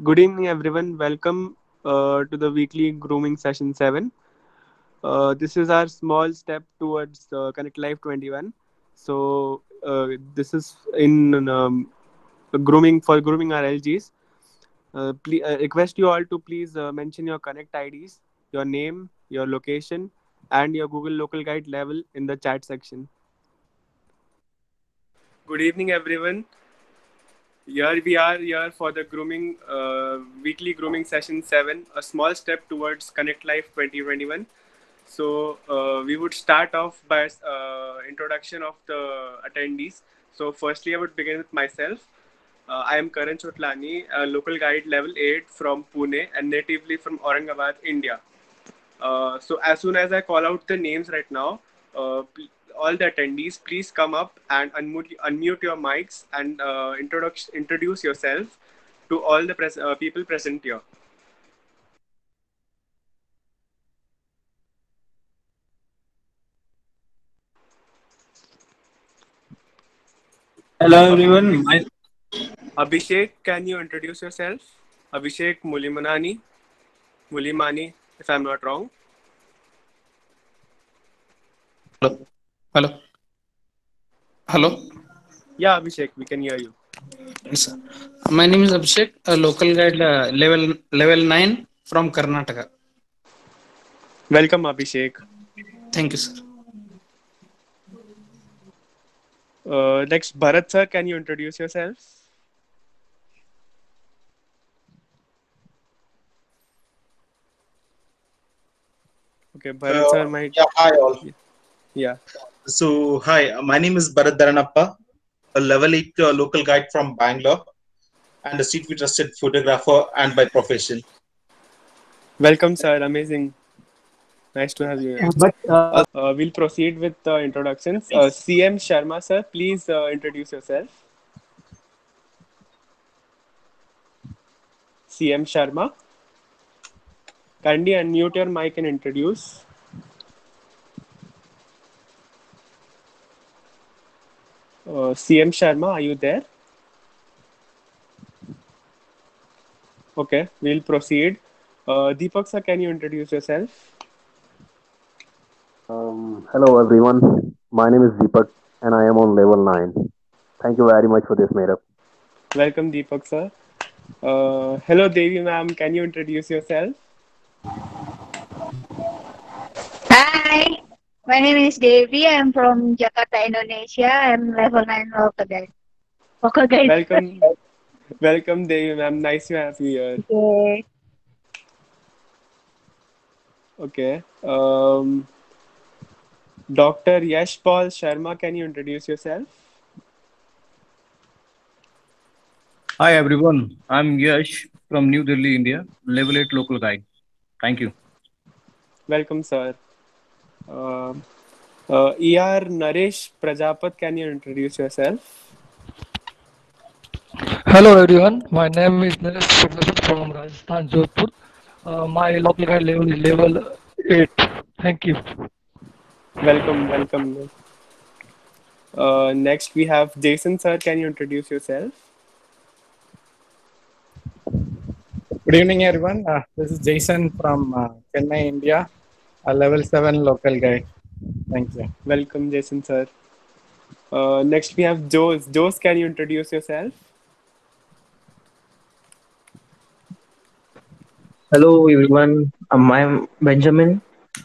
Good evening, everyone. Welcome to the weekly grooming session 7. This is our small step towards Connect Life 21. This is in grooming for grooming our LGs. Request you all to please mention your Connect IDs, your name, your location, and your Google Local Guide level in the chat section. Good evening, everyone. Here we are here for the grooming weekly grooming session 7, a small step towards Connect Life 2021. We would start off by introduction of the attendees. So firstly, I would begin with myself. I am Karan Chotlani, a local guide level 8 from Pune and natively from Aurangabad, India. So as soon as I call out the names right now, all the attendees, please come up and unmute your mics and introduce yourself to all the people present here. Hello everyone. Abhishek, can you introduce yourself? Abhishek Mulimani, if I'm not wrong. Hello. Hello. Hello. Yeah, Abhishek, we can hear you. Yes, sir. My name is Abhishek, a local guide level 9 from Karnataka. Welcome, Abhishek. Thank you, sir. Next, Bharat sir, can you introduce yourself? Okay, Bharat sir might. Yeah, hi all. Yeah. Hi, my name is Bharat Dharanappa, a level 8 local guide from Bangalore and a street trusted photographer and by profession. Welcome, sir. Amazing. Nice to have you here. But We'll proceed with the introductions. CM Sharma, sir, please introduce yourself. CM Sharma, kindly unmute your mic and introduce. CM Sharma, are you there? Okay, we'll proceed. Deepak, sir, can you introduce yourself? Hello everyone, my name is Deepak and I am on level 9. Thank you very much for this meetup. Welcome, Deepak, sir. Hello, Devi, ma'am. Can you introduce yourself? Hi, my name is Devi. I'm from Jakarta, Indonesia. I'm level 9 local guide. Local guide. Welcome, welcome, Devi, ma'am. Nice to have you here. Okay. Okay. Dr. Yashpal Sharma, can you introduce yourself? Hi everyone, I'm Yash from New Delhi, India, level 8 local guide. Thank you. Welcome, sir. Uh, ER Naresh Prajapat, can you introduce yourself? Hello everyone, my name is Naresh Prabhasad from Rajasthan, Jodhpur. My local guide level is level 8. Thank you. Welcome, welcome. Next, we have Jason, sir. Can you introduce yourself? Good evening, everyone. This is Jason from Chennai, India, a level 7 local guide. Thank you. Welcome, Jason, sir. Next, we have Jose. Jose, can you introduce yourself? Hello everyone, I'm Benjamin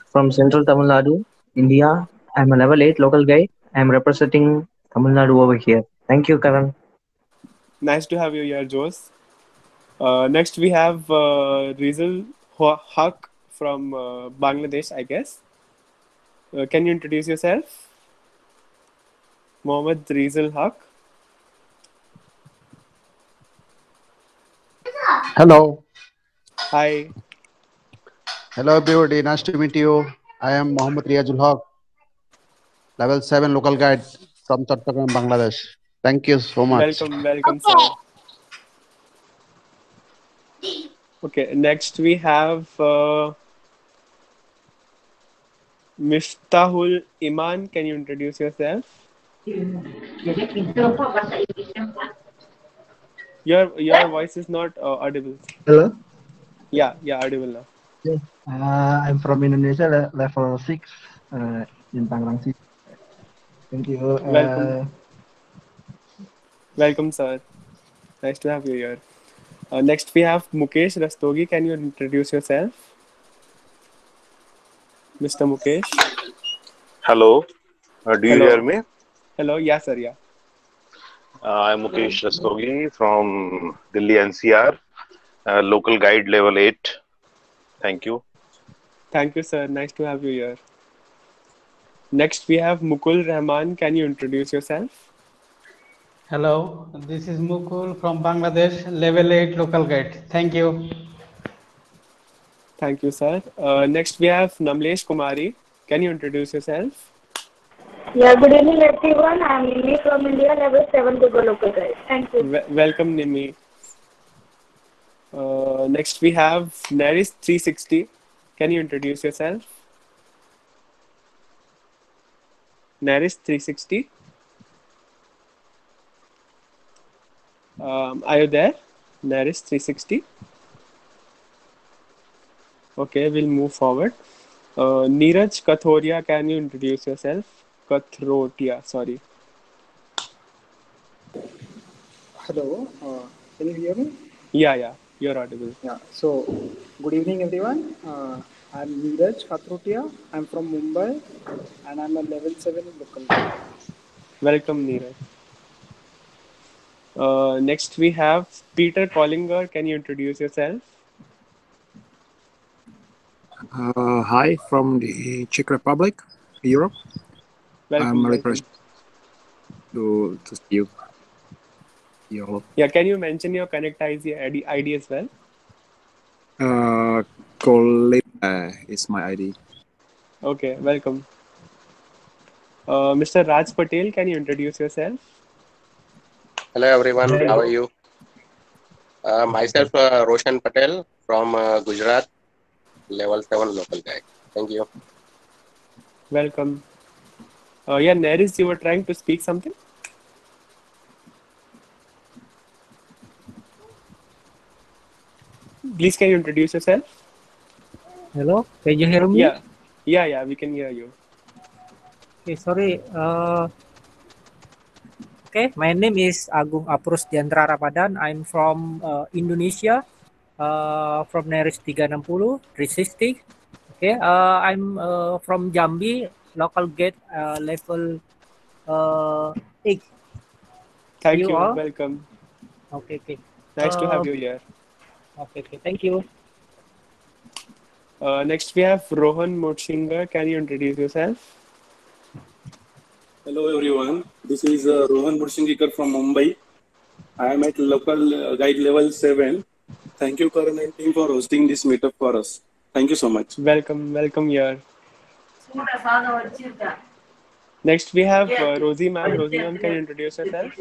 from Central Tamil Nadu, India. I'm a level 8 local guide. I'm representing Tamil Nadu over here. Thank you, Karan. Nice to have you here, Jose. Next, we have Rizal Haq from Bangladesh, I guess. Can you introduce yourself? Mohammed Rizal Haq. Hello. Hi. Hello everybody. Nice to meet you. I am Mohammed Riyazul Haq, level 7 local guide from Chattogram, Bangladesh. Thank you so much. Welcome, welcome, sir. Okay, next we have Miftahul Iman. Can you introduce yourself? Your voice is not audible. Hello. Yeah, audible now. Yes. I'm from Indonesia, level 6 in Tangerang City. Thank you. Welcome. Welcome, sir. Nice to have you here. Next, we have Mukesh Rastogi. Can you introduce yourself, Mr. Mukesh? Hello, do you Hello. hear me? Hello. Yeah, sir. Yeah. I'm Mukesh Rastogi from Delhi NCR, local guide level 8. Thank you. Thank you, sir. Nice to have you here. Next, we have Mukul Rahman. Can you introduce yourself? Hello, this is Mukul from Bangladesh, level 8 local guide. Thank you. Thank you, sir. Next, we have Namlesh Kumari. Can you introduce yourself? Yeah, good evening everyone. I'm Nimi from India, level 7 Google local guide. Thank you. Welcome, Nimi. Next, we have Naris 360. Can you introduce yourself? Naris 360. Are you there? Naris 360. Okay, we'll move forward. Neeraj Kathoria, can you introduce yourself? Kathrotia, sorry. Hello, can you hear me? Yeah, you're audible. Yeah, so good evening everyone. I'm Neeraj Kathrotia. I'm from Mumbai and I'm a level 7 local guide. Welcome, Neeraj. Next, we have Peter Collinger. Can you introduce yourself? Hi from the Czech Republic, Europe. I'm really pleased to see you. Yeah, can you mention your Connect ID as well? Koleba is my ID. Okay, welcome. Mr. Raj Patel, can you introduce yourself? Hello everyone, how are you? Myself Roshan Patel from Gujarat, level 7 local guide. Thank you. Welcome. Yeah, Naris, you were trying to speak something? Please, can you introduce yourself? Hello, can you hear me? Yeah, we can hear you. Okay, sorry. Okay, my name is Agung Aprus Diantara Ramadan. I'm from Indonesia, from Neris 360, 360. Okay, I'm from Jambi, local gate level 8. Thank you. All? Welcome. Okay. Nice to have you here. Okay, thank you. Next, we have Rohan Motshinger. Can you introduce yourself? Hello everyone, this is Rohan Murshingikar from Mumbai. I am at local guide level 7. Thank you Karan and team for hosting this meetup for us. Thank you so much. Welcome here. Next we have Rosie ma'am. Rosie ma'am, can you introduce yourself?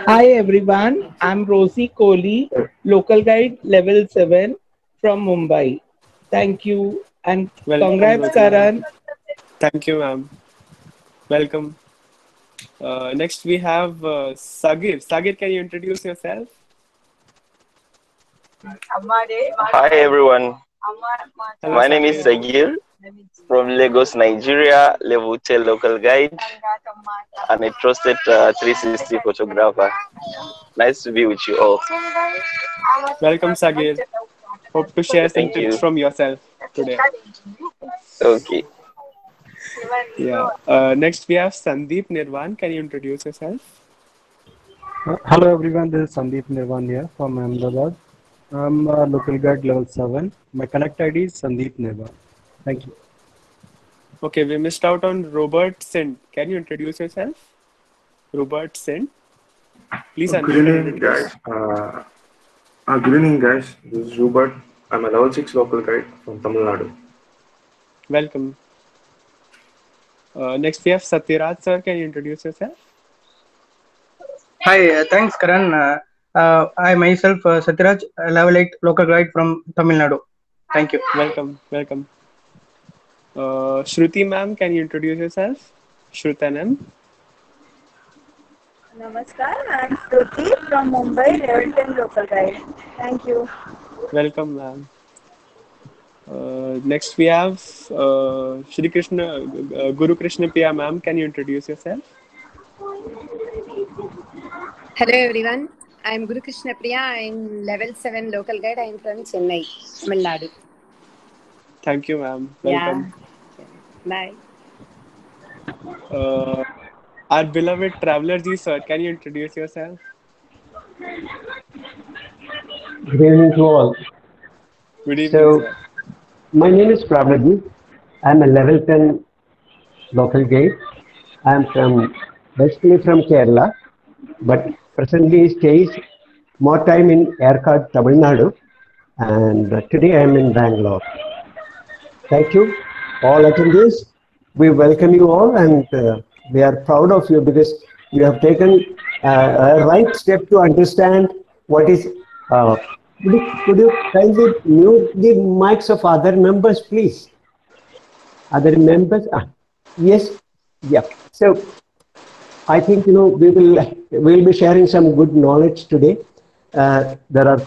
Hi everyone, I'm Rosie Kohli, local guide level 7 from Mumbai. Thank you and congrats Karan. Thank you ma'am. Welcome. Next we have Sagir. Sagir, can you introduce yourself? Hi everyone. Hello, My name is Sagir from Lagos, Nigeria, level 10 local guide and a trusted 360 photographer. Nice to be with you all. Welcome, Sagir. Hope to share some tips from yourself today. Okay. Yeah. Next, we have Sandeep Nirvan. Can you introduce yourself? Hello everyone, this is Sandeep Nirvan here from Ahmedabad. I'm a local guide level 7. My connect ID is Sandeep Nirvan. Thank you. Okay, we missed out on Robert Sint. Can you introduce yourself? Robert Sint. Please Good evening, guys. Good evening, guys. This is Robert. I'm a level 6 local guide from Tamil Nadu. Welcome. Next, we have Satyaraj sir. Can you introduce yourself? Hi, thanks Karan. I myself Satyaraj, level 8 local guide from Tamil Nadu. Thank you. Welcome. Shruti ma'am, can you introduce yourself? Shrutanam. Namaskar, I'm Shruti from Mumbai, level 10 local guide. Thank you. Welcome, ma'am. Next we have Shri Krishna, Guru Krishna Priya, ma'am. Can you introduce yourself? Hello everyone, I am Guru Krishna Priya. I am level 7 local guide. I am from Chennai, Tamil Nadu. Thank you, ma'am. Yeah. Welcome. Bye. Our beloved traveler ji, sir, can you introduce yourself? Good evening to all. Good evening, sir. My name is Prabhaji. I'm a level 10 local guide. I'm basically from Kerala, but presently stays more time in Erkard, Tamil Nadu, and today I'm in Bangalore. Thank you, all attendees. We welcome you all, and we are proud of you because you have taken a right step to understand what is. Could you kindly mute the mics of other members, please? Other members? Yes, yeah. So I think we'll be sharing some good knowledge today. There are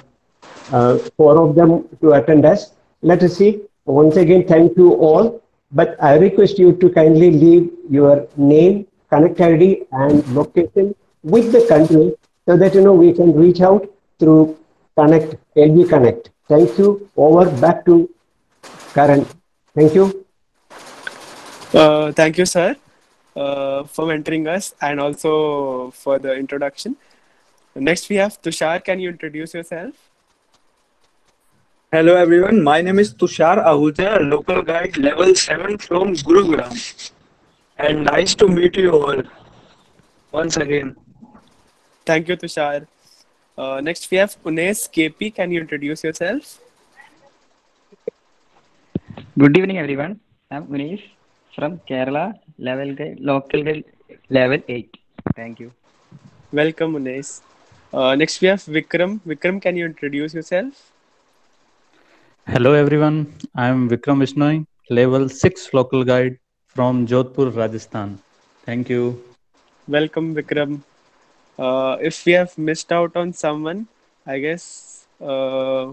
4 of them to attend us. Let us see. Once again, thank you all. But I request you to kindly leave your name, connect ID, and location with the country so that we can reach out through Connect, LG Connect. Thank you. Over. Back to Karan. Thank you. Thank you, sir, for mentoring us and also for the introduction. Next, we have Tushar. Can you introduce yourself? Hello everyone, my name is Tushar Ahuja, local guide level 7 from Gurugram. And nice to meet you all once again. Thank you, Tushar. Next, we have Unes KP. Can you introduce yourself? Good evening, everyone. I'm Unesh from Kerala, local guide level 8. Thank you. Welcome, Unes. Next, we have Vikram. Vikram, can you introduce yourself? Hello everyone, I am Vikram Bishnoi, level 6 local guide from Jodhpur, Rajasthan. Thank you. Welcome, Vikram. If we have missed out on someone, I guess Ajit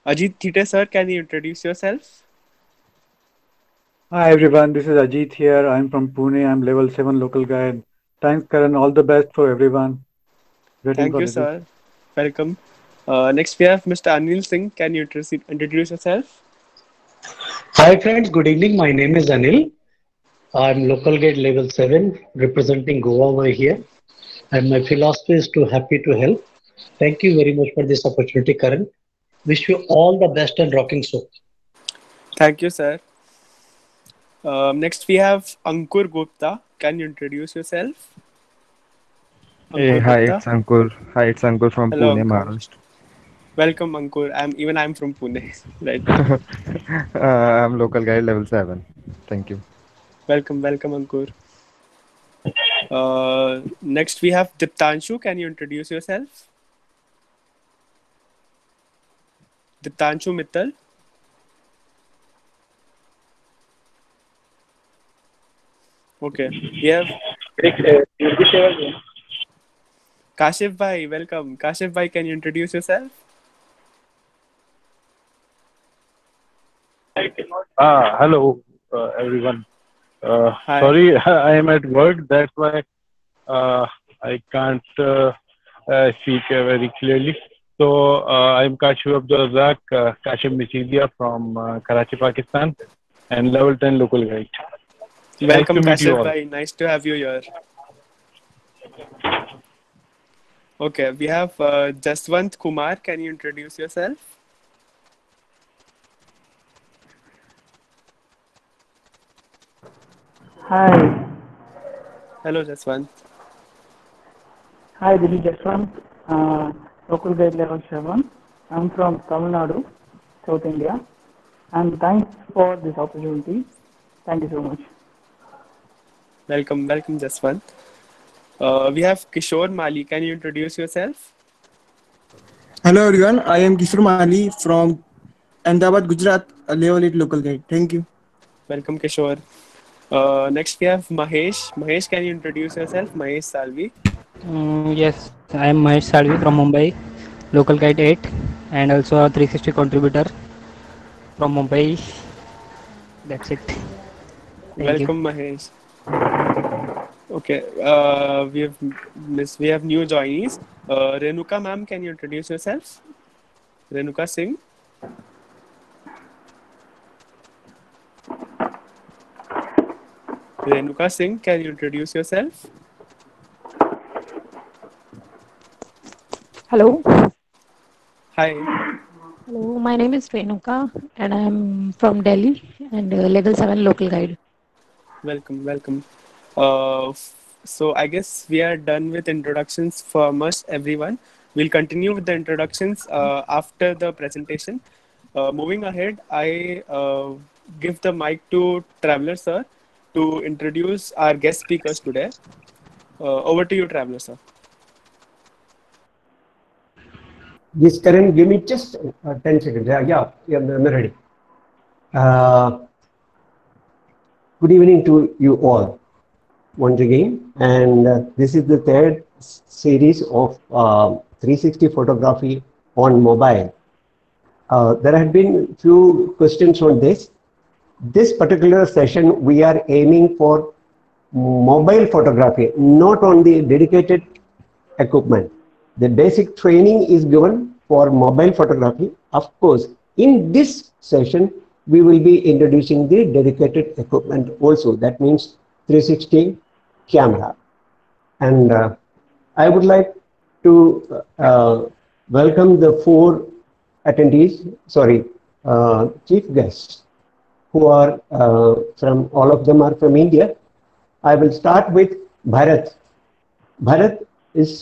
Thite, sir, can you introduce yourself? Hi everyone, this is Ajit here. I'm from Pune. I'm level 7 local guide. Thanks, Karan. All the best for everyone. Thank you, sir. Welcome. Next, we have Mr. Anil Singh. Can you introduce yourself? Hi friends, good evening. My name is Anil. I'm local guide level 7 representing Goa over here. And my philosophy is to happy to help. Thank you very much for this opportunity, Karan. Wish you all the best and rocking show. Thank you, sir. Next, we have Ankur Gupta. Can you introduce yourself? Hey, hi, it's Ankur. Hi, it's Ankur from Hello, Pune, Ankur. Maharashtra. Welcome, Ankur. I'm from Pune. Right. I'm local guide level 7. Thank you. Welcome, Ankur. Next, we have Diptanshu. Can you introduce yourself? Diptanshu Mittal. Okay. We have Kashif Bhai. Welcome. Kashif Bhai, can you introduce yourself? Hello, everyone. Sorry, I am at work. That's why I can't speak very clearly. So I'm Kashif Abdul Razak, Kashif Michidia from Karachi, Pakistan, and level 10 local guide. Welcome, nice to meet you Kashif all. Bhai. Nice to have you here. Okay, we have Jaswant Kumar. Can you introduce yourself? Hi. Hello, Jaswant. Hi, this is Jaswant, local guide level 7. I'm from Tamil Nadu, South India. And thanks for this opportunity. Thank you so much. Welcome, Jaswant. We have Kishore Mali. Can you introduce yourself? Hello everyone, I am Kishore Mali from Ahmedabad, Gujarat, a level 8 local guide. Thank you. Welcome, Kishore. Next we have Mahesh. Mahesh, can you introduce yourself? Mahesh Salvi. Yes, I am Mahesh Salvi from Mumbai, local guide 8, and also a 360 contributor from Mumbai. That's it. Thank you. Welcome, Mahesh. Okay, we have new joinees. Renuka ma'am, can you introduce yourself? Renuka Singh. Renuka Singh, can you introduce yourself? Hello. Hi. Hello, my name is Renuka and I'm from Delhi and level 7 local guide. Welcome, welcome. So I guess we are done with introductions for almost everyone. We'll continue with the introductions after the presentation. Moving ahead, I give the mic to Traveler Sir to introduce our guest speakers today. Over to you, Traveler Sir. Yes, Karan, give me just 10 seconds. Yeah, I'm ready. Good evening to you all once again. And this is the third series of 360 photography on mobile. There have been few questions on this. This particular session, we are aiming for mobile photography, not on the dedicated equipment. The basic training is given for mobile photography. Of course, in this session, we will be introducing the dedicated equipment also. That means 360 camera. And I would like to welcome the four attendees, chief guests, who are from, all of them are from India. I will start with Bharat. Bharat is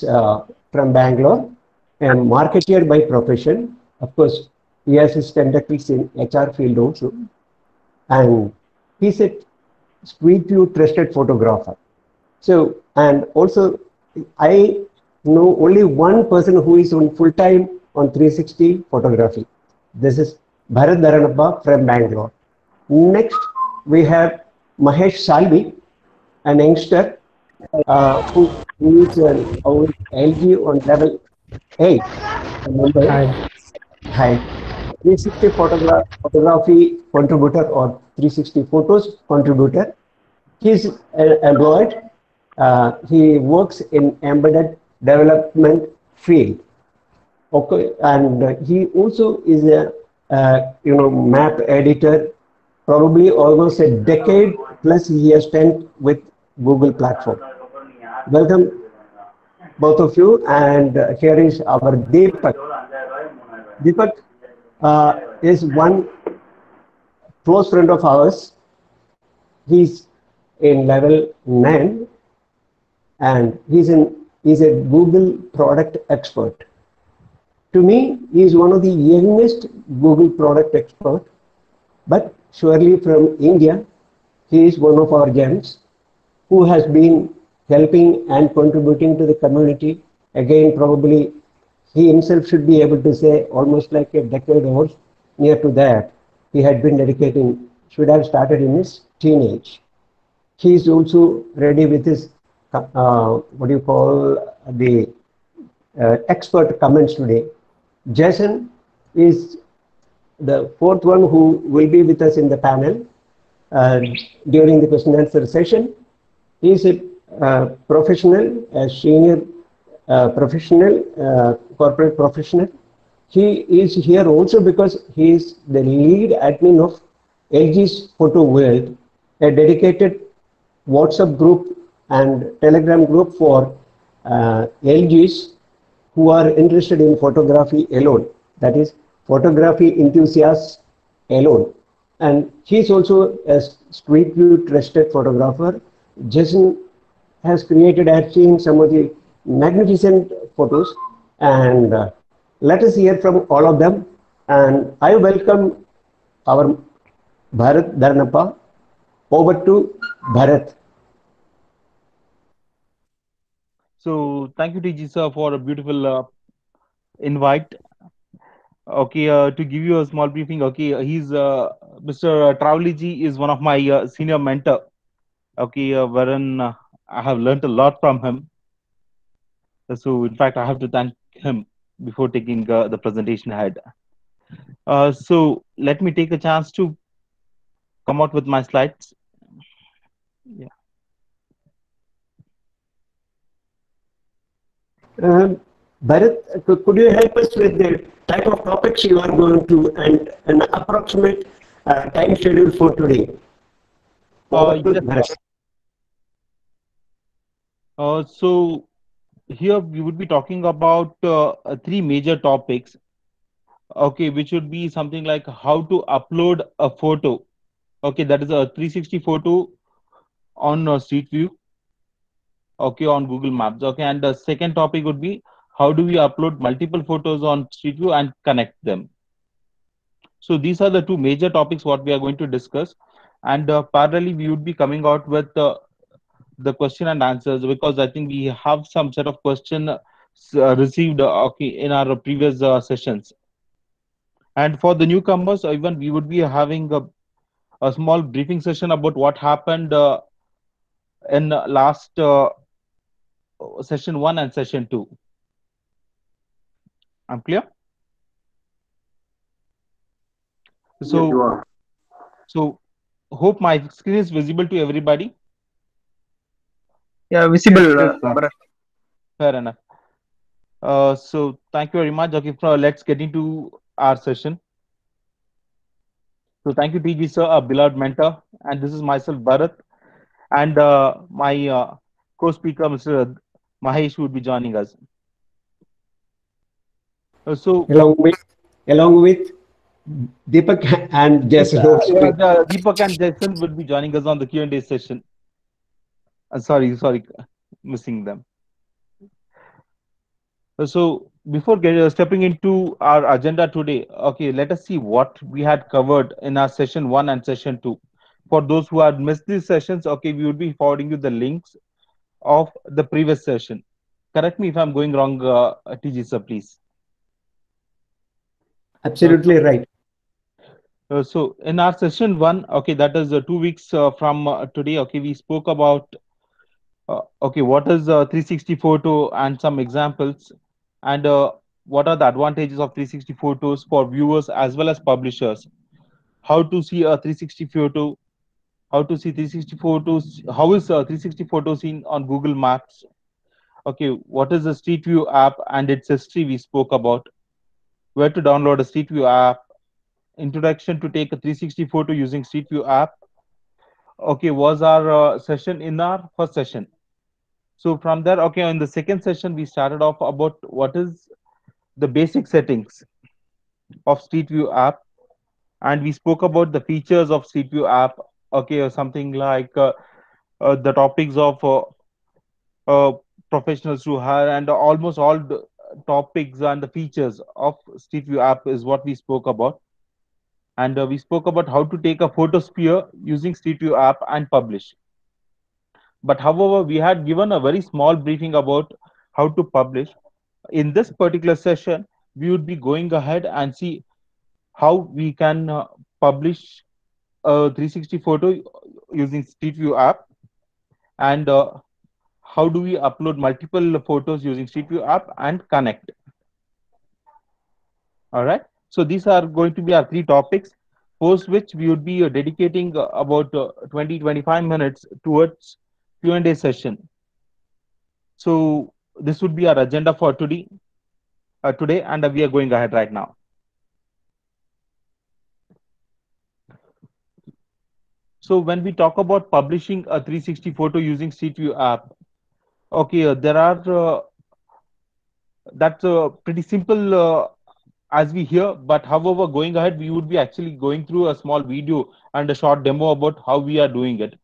from Bangalore and marketer by profession. Of course, he has his tentacles in HR field also. And he's a Street View trusted photographer. So, and also I know only one person who is on full time on 360 photography. This is Bharat Dharanappa from Bangalore. Next, we have Mahesh Salvi, an youngster who is an LG on level 8 in Mumbai. Hi. 360 photography contributor or 360 photos contributor. He's employed. He works in embedded development field. Okay, and he also is a map editor. Probably almost a decade plus he has spent with Google platform. Welcome, both of you. And here is our Deepak. Deepak is one close friend of ours. He's in level 9 and he's a Google product expert. To me, he is one of the youngest Google product expert, but surely from India, he is one of our gems who has been helping and contributing to the community. Again, probably he himself should be able to say almost like a decade or near to that. He had been dedicating, should have started in his teenage. He is also ready with his, expert comments today. Jason is the fourth one who will be with us in the panel during the question and answer session. He is a professional, a senior professional, corporate professional. He is here also because he is the lead admin of LG's Photo World, a dedicated WhatsApp group and Telegram group for LGs who are interested in photography alone. That is, photography enthusiasts alone. And he is also a Street View trusted photographer. Jason has created, I've seen some of the magnificent photos, and let us hear from all of them. And I welcome our Bharat Dharanappa. Over to Bharat. So thank you, TG sir, for a beautiful invite. Okay, to give you a small briefing, okay, he's Mr. Travliji is one of my senior mentor Okay, wherein I have learned a lot from him. So, in fact, I have to thank him before taking the presentation ahead. So, let me take a chance to come out with my slides. Yeah. Bharat, could you help us with the type of topics you are going to and an approximate time schedule for today? Yes. So here we would be talking about three major topics. Okay, which would be something like how to upload a photo. Okay, that is a 360 photo on Street View. Okay, on Google Maps. Okay, and the second topic would be how do we upload multiple photos on Street View and connect them. So these are the two major topics what we are going to discuss, and parallelly we would be coming out with the question and answers, because I think we have some set of question received okay in our previous sessions. And for the newcomers, even we would be having a small briefing session about what happened in last session 1 and session 2. I'm clear? So, yes, you are. So hope my screen is visible to everybody. Yeah, visible. Fair enough. So thank you very much. Okay, let's get into our session. So thank you, TG sir, a beloved mentor, and this is myself, Bharat, and my co-speaker, Mr. Mahesh, would be joining us. So along with Deepak and Jason. Deepak and Jason would be joining us on the Q&A session. Sorry, missing them. So before stepping into our agenda today, okay, let us see what we had covered in our session 1 and session 2. For those who had missed these sessions, okay, we would be forwarding you the links of the previous session. Correct me if I'm going wrong, TG sir, please. Absolutely right. So in our session 1, okay, that is 2 weeks from today, okay, we spoke about okay, what is a 360 photo and some examples, and what are the advantages of 360 photos for viewers as well as publishers, how to see a 360 photo, how to see 360 photos, how is a 360 photo seen on Google Maps, okay, what is the Street View app and its history we spoke about, where to download a Street View app, introduction to take a 360 photo using Street View app, okay, was our session in our first session. So from there, okay, in the second session, we started off about what is the basic settings of Street View app, and we spoke about the features of Street View app, okay, or something like the topics of professionals to hire, and almost all the topics and the features of Street View app is what we spoke about. And we spoke about how to take a photosphere using Street View app and publish. But however, we had given a very small briefing about how to publish. In this particular session, we would be going ahead and see how we can publish a 360 photo using Street View app, and how do we upload multiple photos using Street View app and connect. All right. So these are going to be our three topics, post which we would be dedicating about 20-25 minutes towards Q&A session. So this would be our agenda for today, and we are going ahead right now. So when we talk about publishing a 360 photo using Street View app, okay, there are that's pretty simple as we hear, but however, going ahead, we would be actually going through a small video and a short demo about how we are doing it.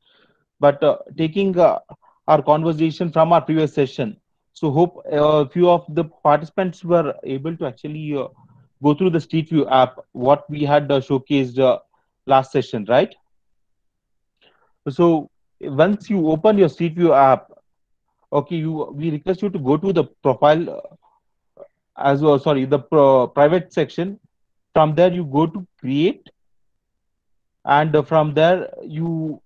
But taking our conversation from our previous session, so hope a few of the participants were able to actually go through the Street View app, what we had showcased last session, right? So once you open your Street View app, okay, we request you to go to the profile as well, sorry, the private section. From there, you go to create, and from there you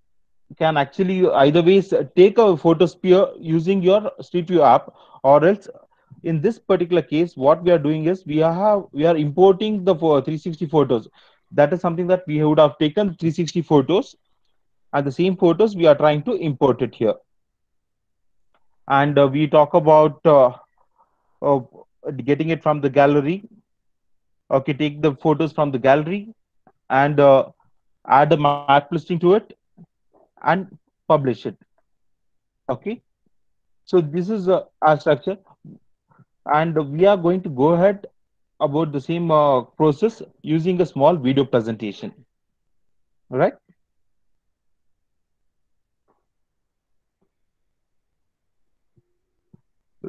can actually either ways take a photosphere using your Street View app, or else in this particular case, what we are doing is we are importing the 360 photos. That is something that we would have taken 360 photos, and the same photos we are trying to import it here. And we talk about uh, getting it from the gallery. Okay, take the photos from the gallery and add a map listing to it and publish it. Okay, so this is our structure, and we are going to go ahead about the same process using a small video presentation. All right.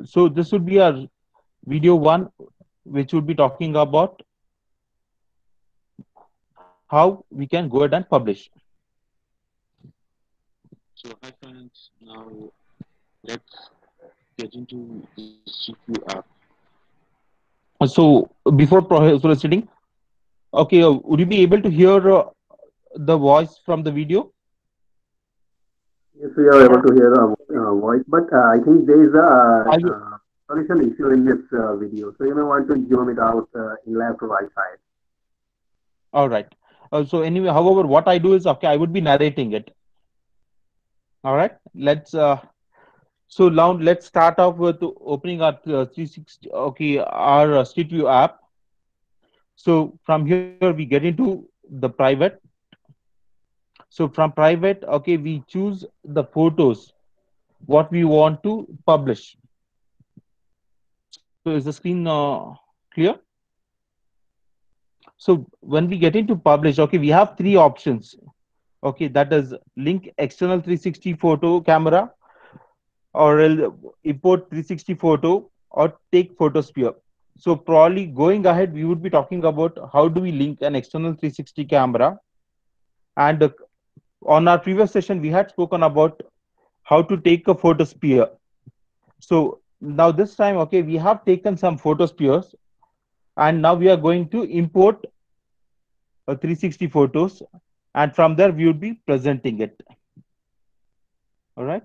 So this would be our video one, which would be talking about how we can go ahead and publish. So hi friends, now let's get into the CQ app. So before proceeding, okay, would you be able to hear the voice from the video? Yes, we are able to hear voice, but I think there is a solution issue in this video. So you may want to zoom it out in left or right side. All right. So anyway, however, what I do is, okay, I would be narrating it. All right. Let's so now let's start off with opening our 360. Okay, our Street View app. So from here we get into the private. So from private, okay, we choose the photos what we want to publish. So is the screen clear? So when we get into publish, okay, we have three options. Okay, that is link external 360 photo camera, or import 360 photo, or take photosphere. So probably going ahead, we would be talking about how do we link an external 360 camera. And on our previous session, we had spoken about how to take a photosphere. So now this time, okay, we have taken some photospheres, and now we are going to import 360 photos, and from there we would be presenting it. All right.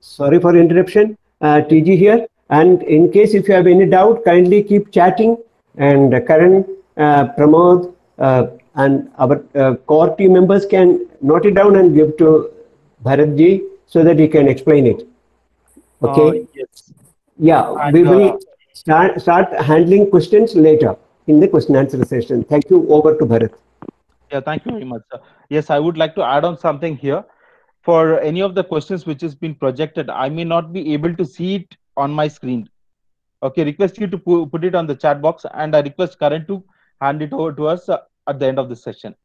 Sorry for interruption, TG here. And in case if you have any doubt, kindly keep chatting, and Karan, Pramod, and our core team members can note it down and give to Bharatji so that he can explain it. Okay. Yes. Yeah, And, we will start handling questions later in the question answer session. Thank you. Over to Bharat. Yeah, thank you very much, sir. Yes, I would like to add on something here. For any of the questions which has been projected, I may not be able to see it on my screen. Okay, request you to put it on the chat box, and I request Karan to hand it over to us at the end of the session.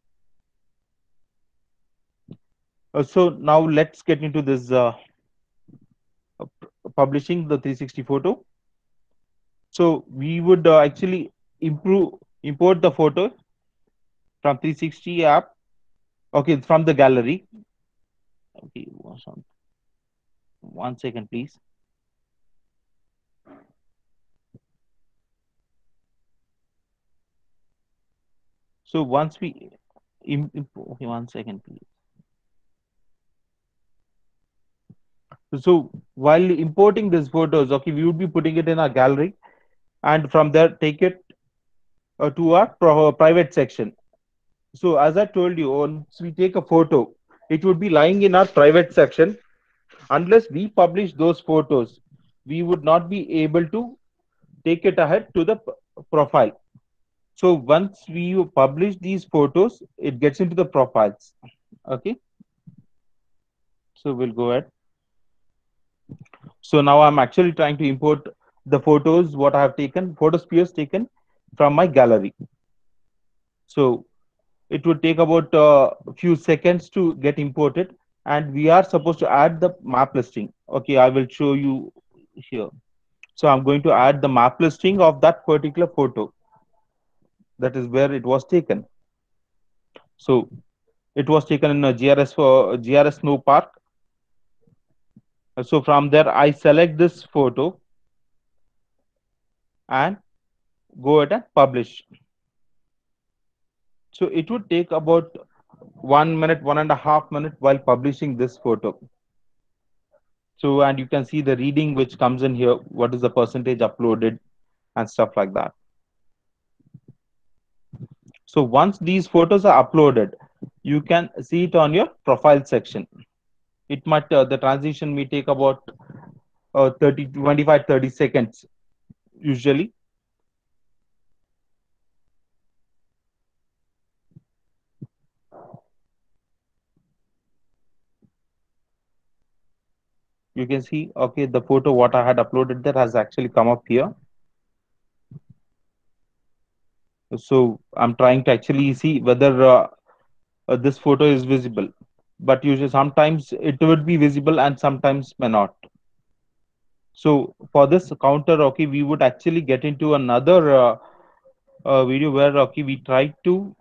So now let's get into this publishing the 360 photo. So we would actually import the photo from 360 app. Okay, from the gallery. Okay, one second, please. So once we okay, one second, please. So while importing these photos, okay, we would be putting it in our gallery, and from there take it to our private section. So as I told you, once we take a photo, it would be lying in our private section. Unless we publish those photos, we would not be able to take it ahead to the profile. So once we publish these photos, it gets into the profiles. Okay. So we'll go ahead. So now I'm actually trying to import the photos, what I have taken, photospheres taken from my gallery. So it would take about a few seconds to get imported, and we are supposed to add the map listing. Okay, I will show you here. So I'm going to add the map listing of that particular photo. That is where it was taken. So it was taken in a GRS for GRS Snow Park. So from there, I select this photo and go ahead and publish. So it would take about 1 minute, 1.5 minutes while publishing this photo. So, and you can see the reading which comes in here, what is the percentage uploaded and stuff like that. So once these photos are uploaded, you can see it on your profile section. It might, the transition may take about 25-30 seconds usually. You can see, okay, the photo what I had uploaded there has actually come up here. So I'm trying to actually see whether this photo is visible, but usually sometimes it would be visible and sometimes may not. So for this counter, okay, we would actually get into another video where, okay, we try to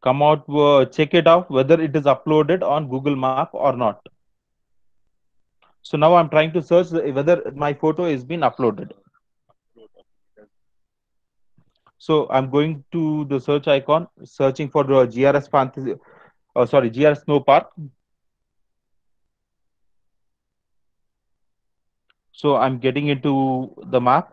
come out, check it out whether it is uploaded on Google Map or not. So now I'm trying to search whether my photo is been uploaded. So I'm going to the search icon, searching for the GRS Fantasy, GRS Snow Park. So I'm getting into the map.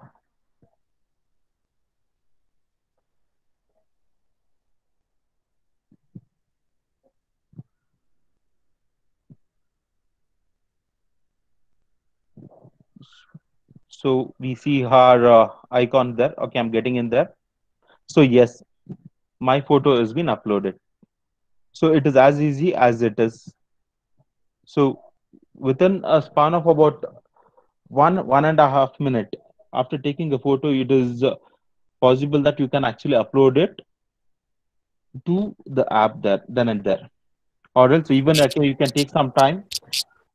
So we see her icon there. Okay, I'm getting in there. So yes, my photo has been uploaded. So it is as easy as it is. So within a span of about 1.5 minutes after taking a photo, it is possible that you can actually upload it to the app there, then and there. Or else even actually you can take some time.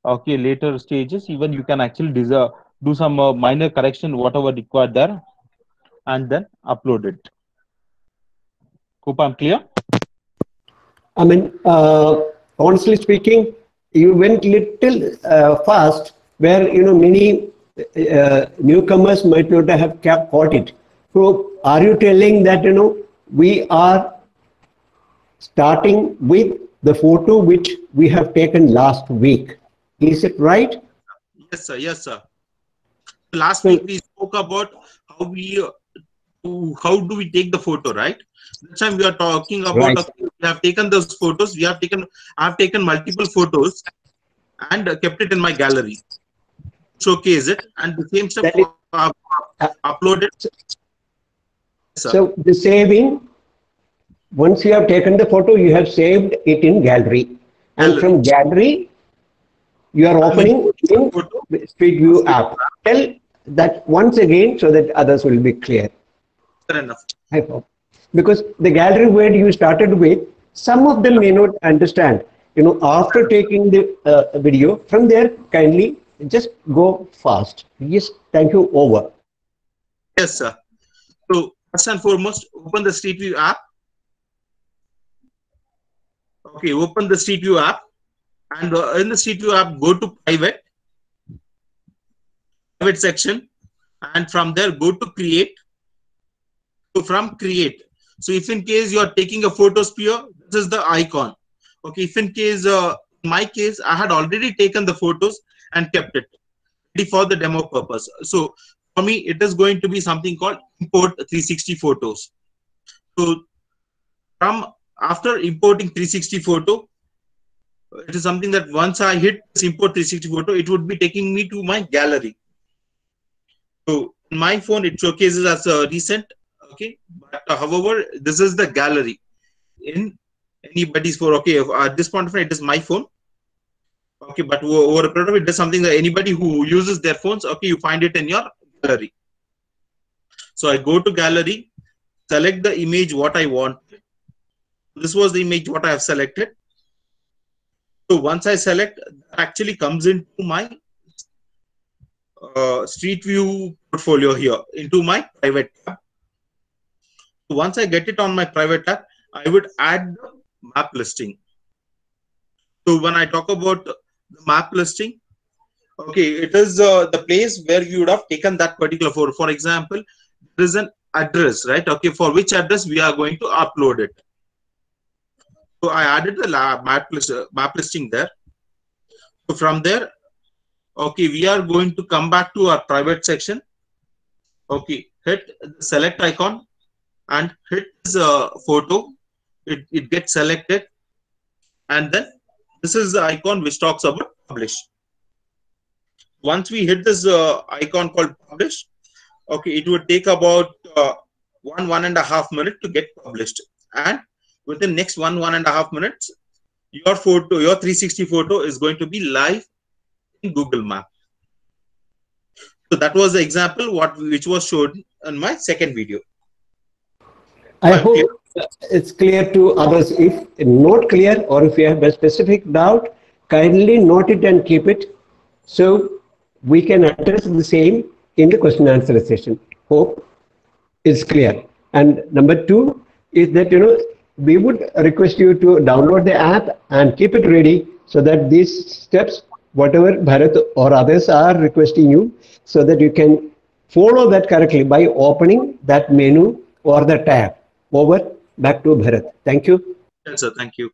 Okay, later stages, even you can actually do some minor correction, whatever required there, and then upload it. Hope I'm clear. I mean, honestly speaking, you went little fast, where many newcomers might not have caught it. So, are you telling that we are starting with the photo which we have taken last week? Is it right? Yes, sir. Yes, sir. Last week we spoke about how do we take the photo, right? This time we are talking about Right. we have taken those photos. I have taken multiple photos and kept it in my gallery, showcase it, and the same step uploaded. So the saving, once you have taken the photo, you have saved it in gallery, and from gallery you are opening in Street View app. Tell that once again so that others will be clear. Fair enough. I hope. Because the gallery where you started with, some of them may not understand. After taking the video, from there, kindly just go fast. Yes, thank you, over. Yes, sir. So first and foremost, open the Street View app. Okay, open the Street View app, and in the Street View app, go to private section, and from there go to create. So from create. So if in case you are taking a photo sphere, this is the icon. Okay, if in case, in my case, I had already taken the photos and kept it ready for the demo purpose. So for me, it is going to be something called import 360 photos. So from after importing 360 photo, it is something that once I hit this import 360 photo, it would be taking me to my gallery. So in my phone, it showcases as a recent. Okay, but however, this is the gallery in anybody's phone. Okay, at this point of time, it is my phone. Okay, but over a period of it is something that anybody who uses their phones, okay, you find it in your gallery. So I go to gallery, select the image what I want. This was the image what I have selected. So once I select, that actually comes into my Street View portfolio here, into my private tab. Once I get it on my private tab, I would add the map listing. So when I talk about the map listing, okay, it is the place where you would have taken that particular photo. For example, there is an address, right? Okay, for which address we are going to upload it. So I added the map listing there. So from there, okay, we are going to come back to our private section. Okay, hit the select icon and hit this photo. It gets selected, and then this is the icon which talks about publish. Once we hit this icon called publish, okay, it would take about 1.5 minutes to get published, and within next 1.5 minutes, your 360 photo is going to be live in Google Maps. So that was the example which was shown in my second video. I hope it's clear to others. If not clear, or if you have a specific doubt, kindly note it and keep it, so we can address the same in the question and answer session. Hope it's clear. And number two is that, we would request you to download the app and keep it ready, so that these steps, whatever Bharat or others are requesting you, so that you can follow that correctly by opening that menu or the tab. Over, back to Bharat. Thank you. Yes, sir. Thank you.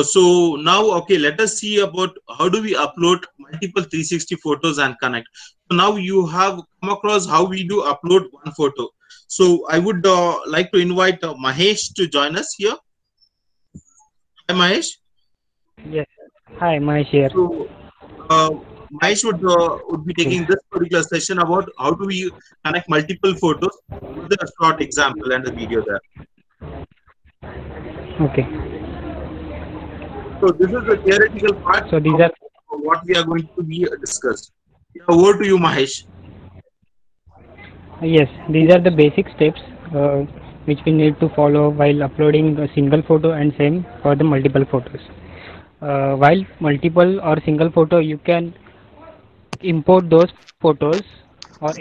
So now, okay, let us see about how do we upload multiple 360 photos and connect. So now you have come across how we do upload one photo. So I would like to invite Mahesh to join us here. Hi, Mahesh. Yes. Hi, Mahesh here. So, Mahesh would be taking this particular session about how do we connect multiple photos with a short example and a video there. Okay. So this is the theoretical part. So these are what we are going to be discussed. Yeah, over to you, Mahesh. Yes, these are the basic steps which we need to follow while uploading a single photo, and same for the multiple photos. While multiple or single photo, you can import those photos or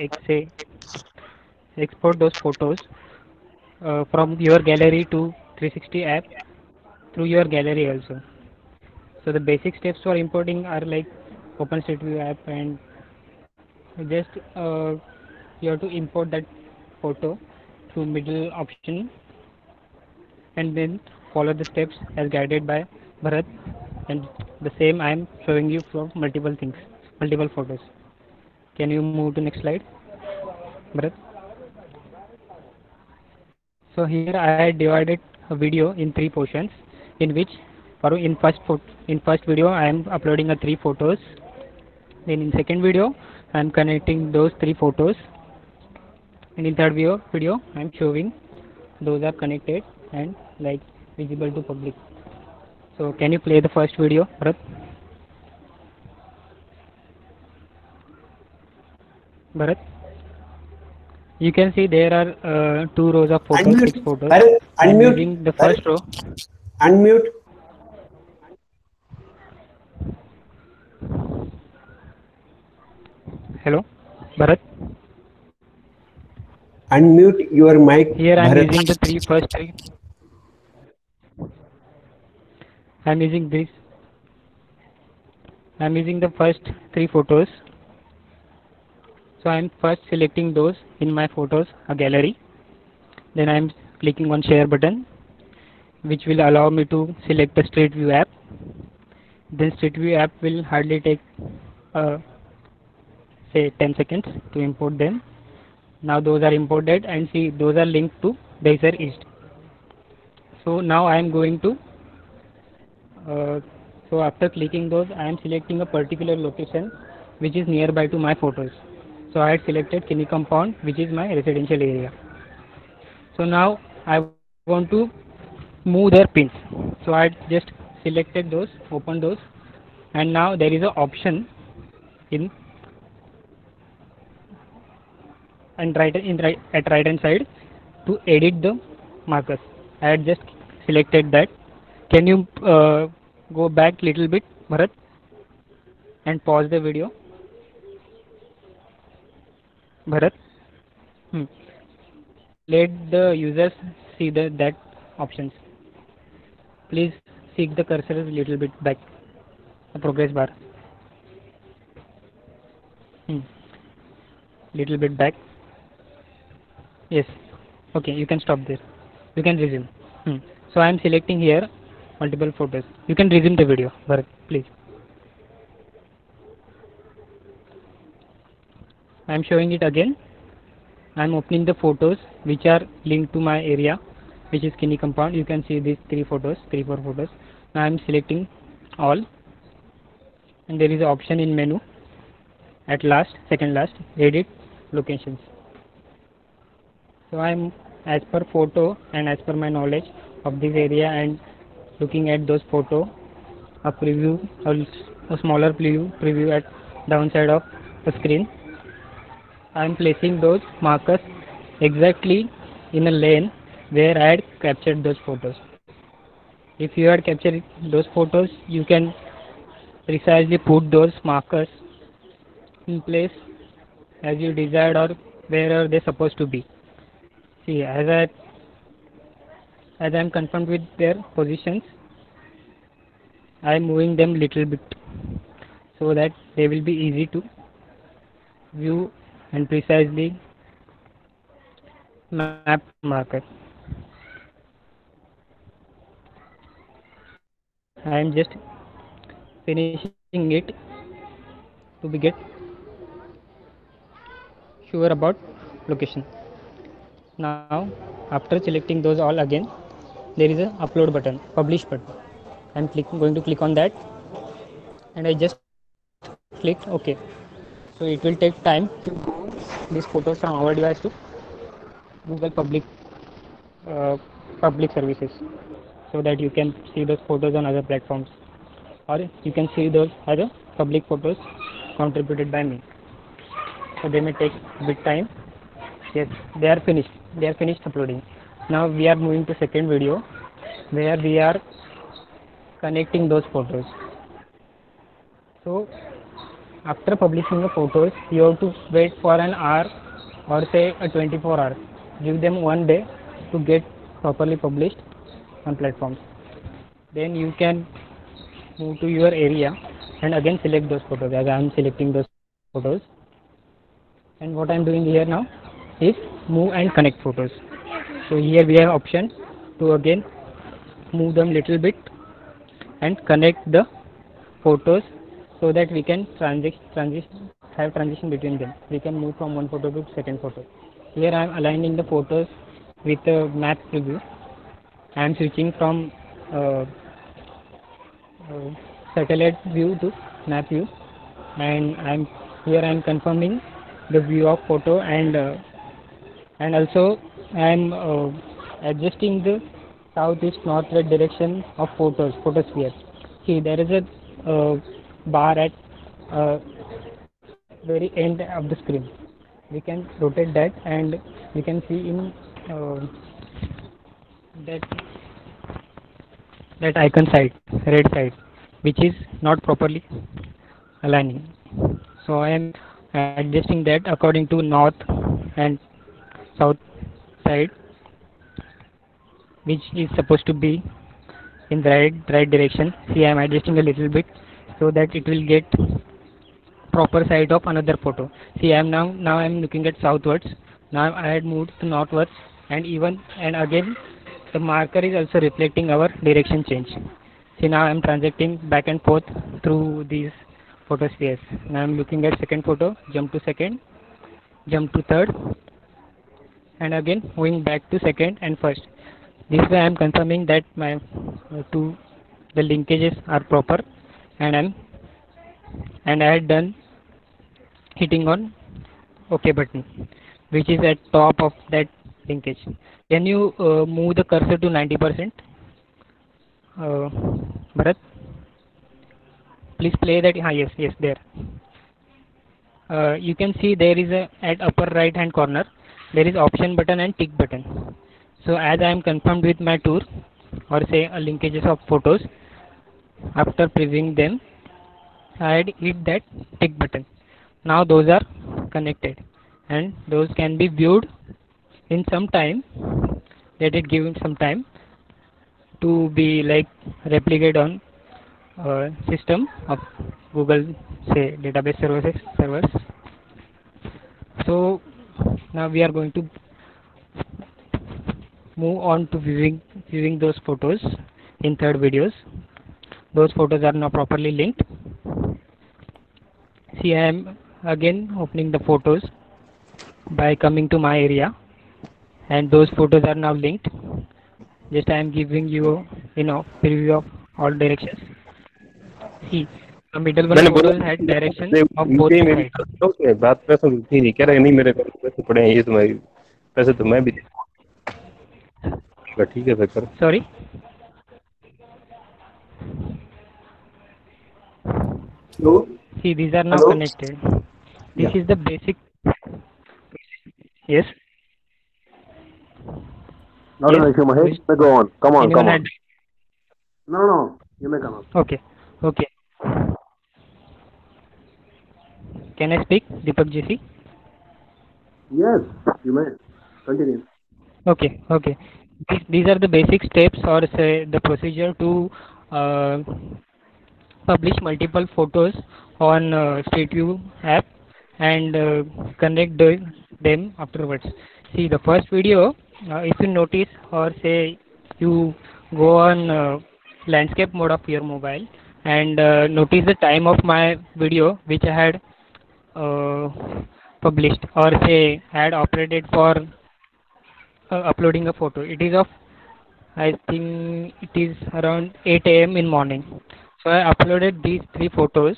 export those photos from your gallery to 360 app through your gallery also. So the basic steps for importing are like OpenStreetView app, and just you have to import that photo through middle option, and then follow the steps as guided by Bharat, and the same I am showing you for multiple photos. Can you move to next slide, Bharat? So here I had divided a video in 3 portions, in which in first video I am uploading 3 photos. Then in second video I am connecting those 3 photos, and in third video I am showing those are connected and like visible to public. So can you play the first video, Bharat? Bharat, you can see there are 2 rows of photos, Unmute. 6 photos. Bharat, I am unmute. using the Bharat. first row. Unmute. Hello, Bharat. Unmute your mic. Here I am Bharat. using the first three. I am using this. I am using the first 3 photos. So I am first selecting those in my photos gallery. Then I am clicking on share button, which will allow me to select the Street View app. Then Street View app will hardly take say 10 seconds to import them. Now those are imported, and see those are linked to Daysar East. So now I am going to so after clicking those, I am selecting a particular location which is nearby to my photos. So I had selected Kini Compound, which is my residential area. So now I want to move their pins. So I just selected those, open those, and now there is an option at right hand side to edit the markers. I had just selected that. Can you go back little bit, Bharat, and pause the video? Bharat, let the users see that options. Please seek the cursor a little bit back, the progress bar. Little bit back. Yes. Okay, you can stop there. You can resume. So I am selecting here multiple photos. You can resume the video, Bharat, please. I am showing it again. I am opening the photos which are linked to my area, which is Kini compound. You can see these 3 photos, 3-4 photos. Now I am selecting all, and there is an option in menu at last, second last, edit locations. So I am, as per photo and as per my knowledge of this area and looking at those photo, a preview, a smaller preview at downside of the screen. I am placing those markers exactly in a lane where I had captured those photos. If you had captured those photos, you can precisely put those markers in place as you desired or wherever they're supposed to be. See, as I am confirmed with their positions, I am moving them little bit so that they will be easy to view and precisely map marker. I am just finishing it to be get sure about location. Now, after selecting those all again, there is a upload button, publish button. I am going to click on that, and I just click OK. So it will take time to move these photos from our device to Google public services, so that you can see those photos on other platforms, or you can see those as a public photos contributed by me. So they may take a bit time. Yes, they are finished. They are finished uploading. Now we are moving to second video where we are connecting those photos. So after publishing the photos, you have to wait for an hour or say a 24 hours. Give them 1 day to get properly published on platforms. Then you can move to your area and again select those photos, as I am selecting those photos. And what I am doing here now is move and connect photos. So here we have option to again move them little bit and connect the photos so that we can have transition between them. We can move from one photo to second photo. Here I am aligning the photos with a map preview. I am switching from satellite view to map view, and I am confirming the view of photo, and also I am adjusting the southeast northwest direction of photosphere. See, there is a bar at very end of the screen. We can rotate that, and we can see in that icon side, red side, which is not properly aligning. So I am adjusting that according to north and south side, which is supposed to be in the right direction. See, I am adjusting a little bit so that it will get proper side of another photo. See, I am now I am looking at southwards. Now I had moved to northwards, and again the marker is also reflecting our direction change. See, now I am transacting back and forth through these photospheres. Now I am looking at second photo, jump to second, jump to third, and again moving back to second and first. This way I am confirming that my the linkages are proper, and I had done hitting on OK button, which is at top of that linkage. Can you move the cursor to 90%? Bharat, please play that. Yes, there. You can see there is at upper right hand corner there is option button and tick button. So as I am confirmed with my tour, or say linkages of photos, after previewing them, I had hit that tick button. Now those are connected, and those can be viewed in some time. Let it give some time to be like replicate on system of Google, say database servers. So now we are going to move on to viewing those photos in third videos. Those photos are now properly linked. See, I am again opening the photos by coming to my area, and those photos are now linked. Just I am giving you preview of all directions. See, the middle one मैंने बोला photos had direction नहीं, of both meeting the में sides. भी बात पैसों की थी नहीं, कह रहे नहीं मेरे पैसे पड़े हैं, ये तुम्हारी पैसे तो मैं भी ठीक है फिर कर। Sorry. Hello? See, these are now Hello? connected. This Yeah. is the basic. Yes. Not an issue, Mahesh. Go on. Come on, Anyone come on. had- No. You may come up. Okay. Can I speak, Deepak JC? Yes, you may. Continue. Okay. These are the basic steps, or say the procedure to publish multiple photos on Street View app and connect them afterwards. See, the first video, if you notice, or say you go on landscape mode of your mobile and notice the time of my video which I had published, or say had operated for uploading a photo. It is of, I think it is around 8 a.m. in morning. So I uploaded these 3 photos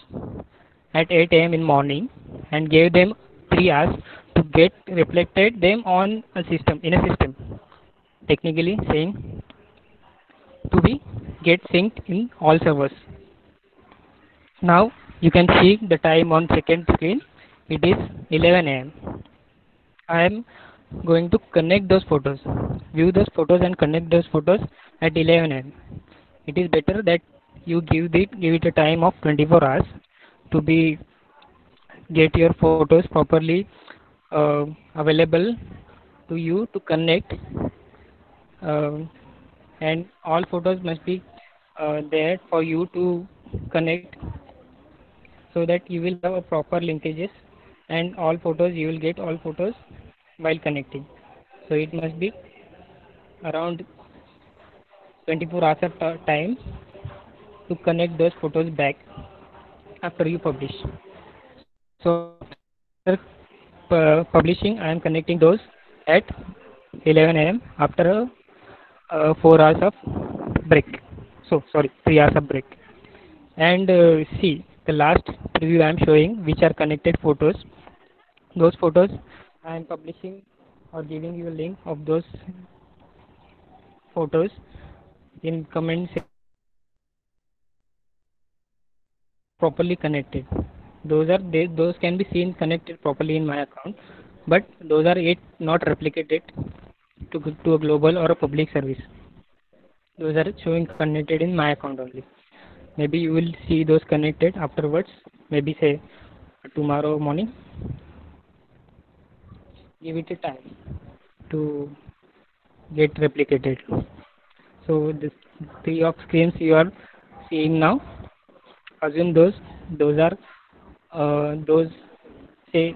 at 8 a.m. in morning and gave them 3 hours to get reflected them on a system, technically saying to be get synced in all servers. Now you can see the time on second screen. It is 11 a.m. I am going to connect those photos, view those photos and connect those photos at 11 a.m. It is better that you give it a time of 24 hours to be get your photos properly available to you to connect, and all photos must be there for you to connect, so that you will have a proper linkages, and all photos you will get all photos while connecting. So it must be around 24 hours of time to connect those photos back after you publish. So after publishing, I am connecting those at 11 a.m. after 4 hours of break. So sorry, 3 hours of break. And see, the last preview I am showing, which are connected photos. Those photos I am publishing or giving you a link of those photos in comment section. Properly connected. Those can be seen connected properly in my account, but those are yet not replicated to a global or a public service. Those are showing connected in my account only. Maybe you will see those connected afterwards, maybe say tomorrow morning. Give it a time to get replicated. So the 3 of screens you are seeing now, assume those are those say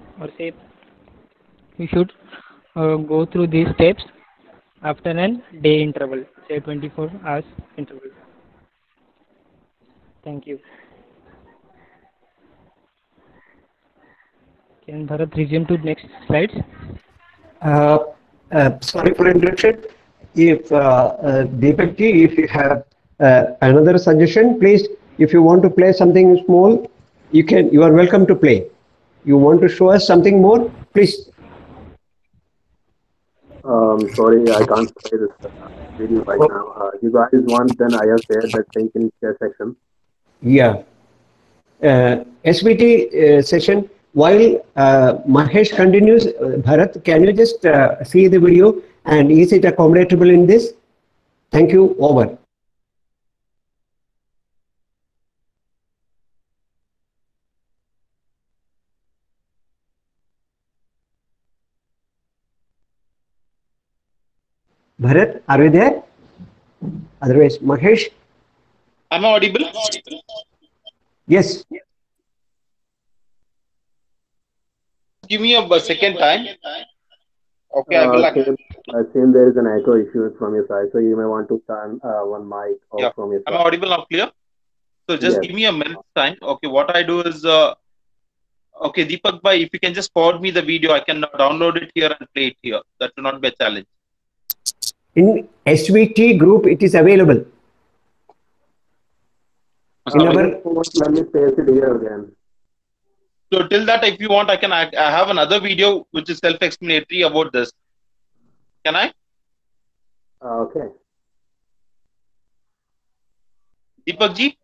you should go through these steps after a day interval, say 24 hours interval. Thank you. Can Bharat resume to next slides? Sorry for interruption. If Deepak ji, if you have another suggestion, please, if you want to play something small, you are welcome to play. You want to show us something more, please. Sorry, I can't play this video right now. You guys want, then I have shared that link in share section. Yeah. SVT session. While Mahesh continues, Bharat, can you just see the video and is it accommodatable in this? Thank you. Over. Bharat, are you there? Otherwise, Mahesh. Am I audible? Yes. Give me a second time. Okay, I will. Same, there is an echo issue from your side, so you may want to turn one mic Yeah. off from your Am I side. audible now? Clear? So just Yes. give me a minute's time. Okay, what I do is, okay, Deepak bhai, if you can just forward me the video, I can download it here and play it here. That will not be a challenge. In SVT group, it is available. In our Let me paste it here again. So till that, if you want, I have another video which is self-explanatory about this. Can I? Okay. Deepak ji?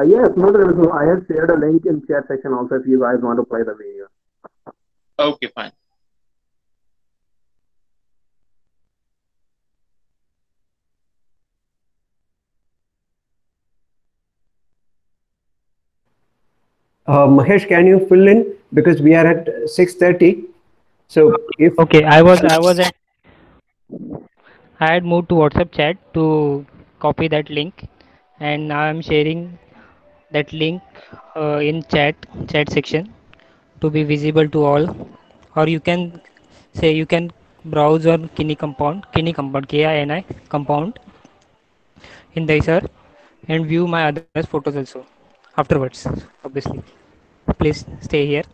Yes, no problem. I have shared a link in chat section also if you guys want to play the video. Okay, fine. Mahesh, can you fill in because we are at 6:30. So if okay, I had moved to WhatsApp chat to copy that link, and now I'm sharing that link in chat section to be visible to all. Or you can say you can browse on Kini compound KINI compound in the sir and view my other photos also afterwards. Obviously, please stay here.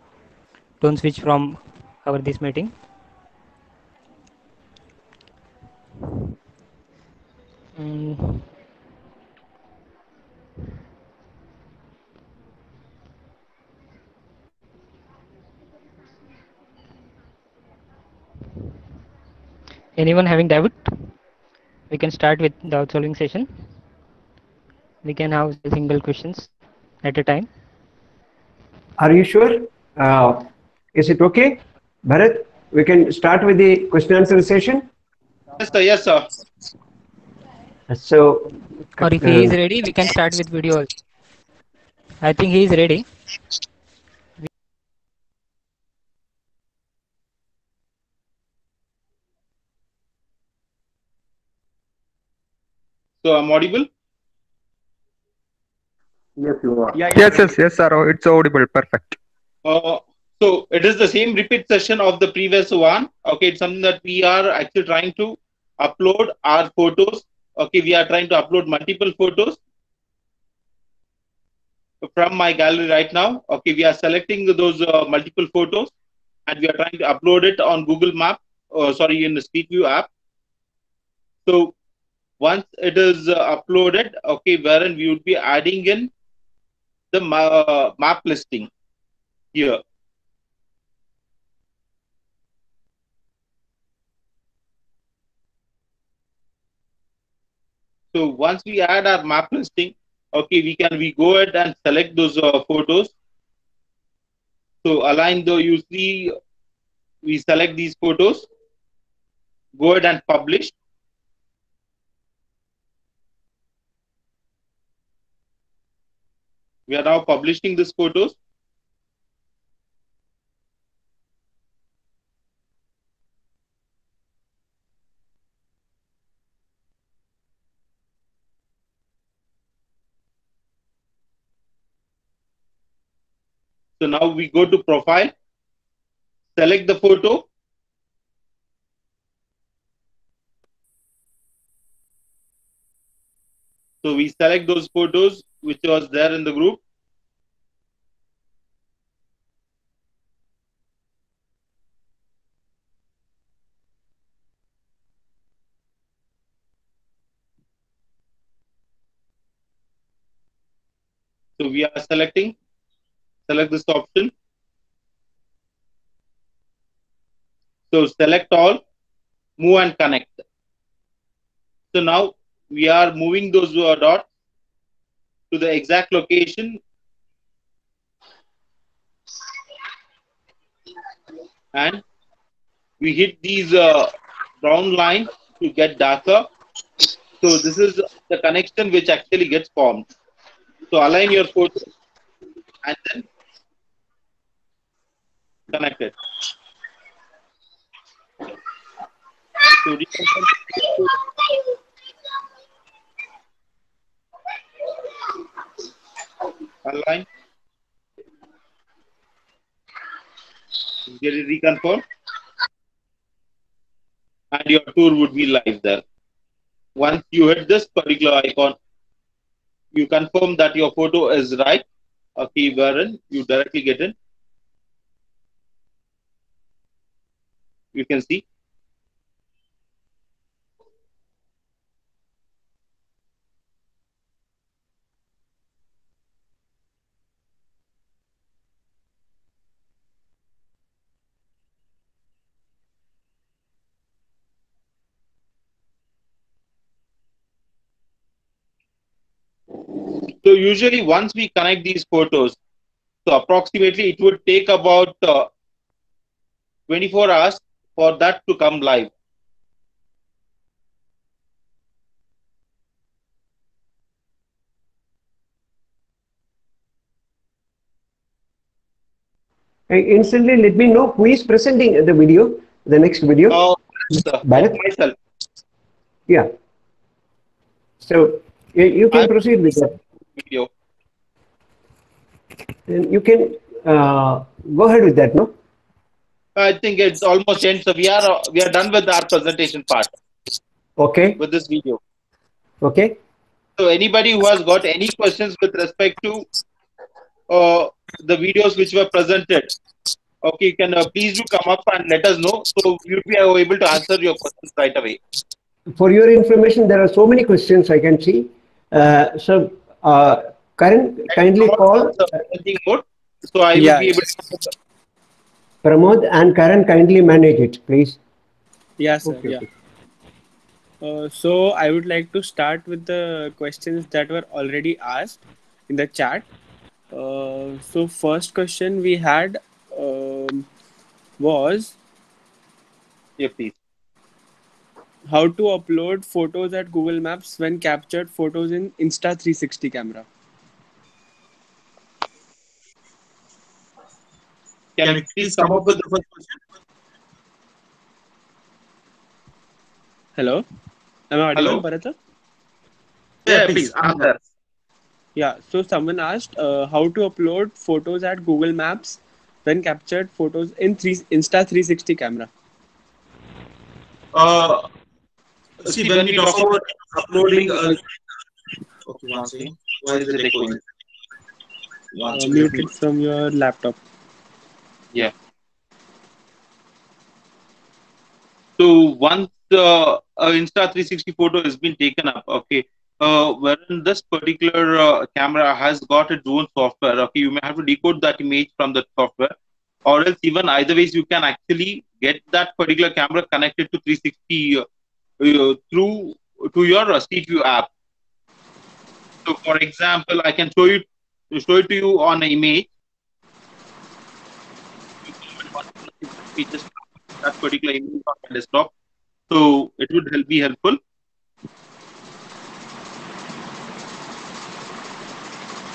Don't switch from our this meeting. Mm. Anyone having doubt? We can start with the solving session. We can have single questions at a time. Are you sure? Is it okay, Bharat? We can start with the question answer session. Yes, sir. Yes, sir. So, or if he is ready, we can start with video also. I think he is ready. So I'm audible? Yes, you are. Yes, sir. It's audible. Perfect. So it is the same repeat session of the previous one. Okay, it's something that we are actually trying to upload our photos. Okay, we are trying to upload multiple photos from my gallery right now. Okay, we are selecting those multiple photos and we are trying to upload it on Google Map. In the Street View app. So once it is uploaded, okay, wherein we would be adding in the map listing here. So once we add our map listing, okay, we go ahead and select those photos. So align the usually we select these photos, go ahead and publish. We are now publishing these photos. So now we go to profile, select the photo. So we select those photos which was there in the group. So we are select this option. So select all, move and connect. So now we are moving those dots to the exact location and we hit these brown line to get darker. So this is the connection which actually gets formed. So align your photo and then connect it. So align. Get it reconfirm. and your tour would be live there. Once you hit this particular icon, you confirm that your photo is right. Okay, wherein you directly get in. You can see. So usually once we connect these photos, so approximately it would take about 24 hours for that to come live. Instantly, let me know who is presenting the video, the next video. Bharat? Myself. Yeah. So you can proceed with that. Video. And you can go ahead with that, no? I think it's almost end. So we are done with our presentation part. Okay. With this video. Okay. So anybody who has got any questions with respect to the videos which were presented, okay, you can please do come up and let us know. So we'll be able to answer your questions right away. For your information, there are so many questions I can see. So Karan, kindly call. So I will be able to. Pramod and Karan, kindly manage it, please. Yeah, sir. Okay, Yeah. okay. So I would like to start with the questions that were already asked in the chat. So first question we had was, yeah, please. How to upload photos at Google Maps when captured photos in Insta360 camera? Can you please come up with the first question? Hello, am I audible, Hello? Bharata? Yeah, please. I'm there. Yeah, so someone asked how to upload photos at Google Maps when captured photos in Insta360 camera. See, when we talk about uploading, okay, one second. Why is it echoing? Mute it from your laptop. Yeah. So once the Insta360 photo has been taken up, okay, wherein this particular camera has got its own software, okay, you may have to decode that image from the software, or else even either ways you can actually get that particular camera connected to 360 through to your Street View app. So, for example, I can show it to you on an image. Just that particular image on my desktop. So it would be helpful.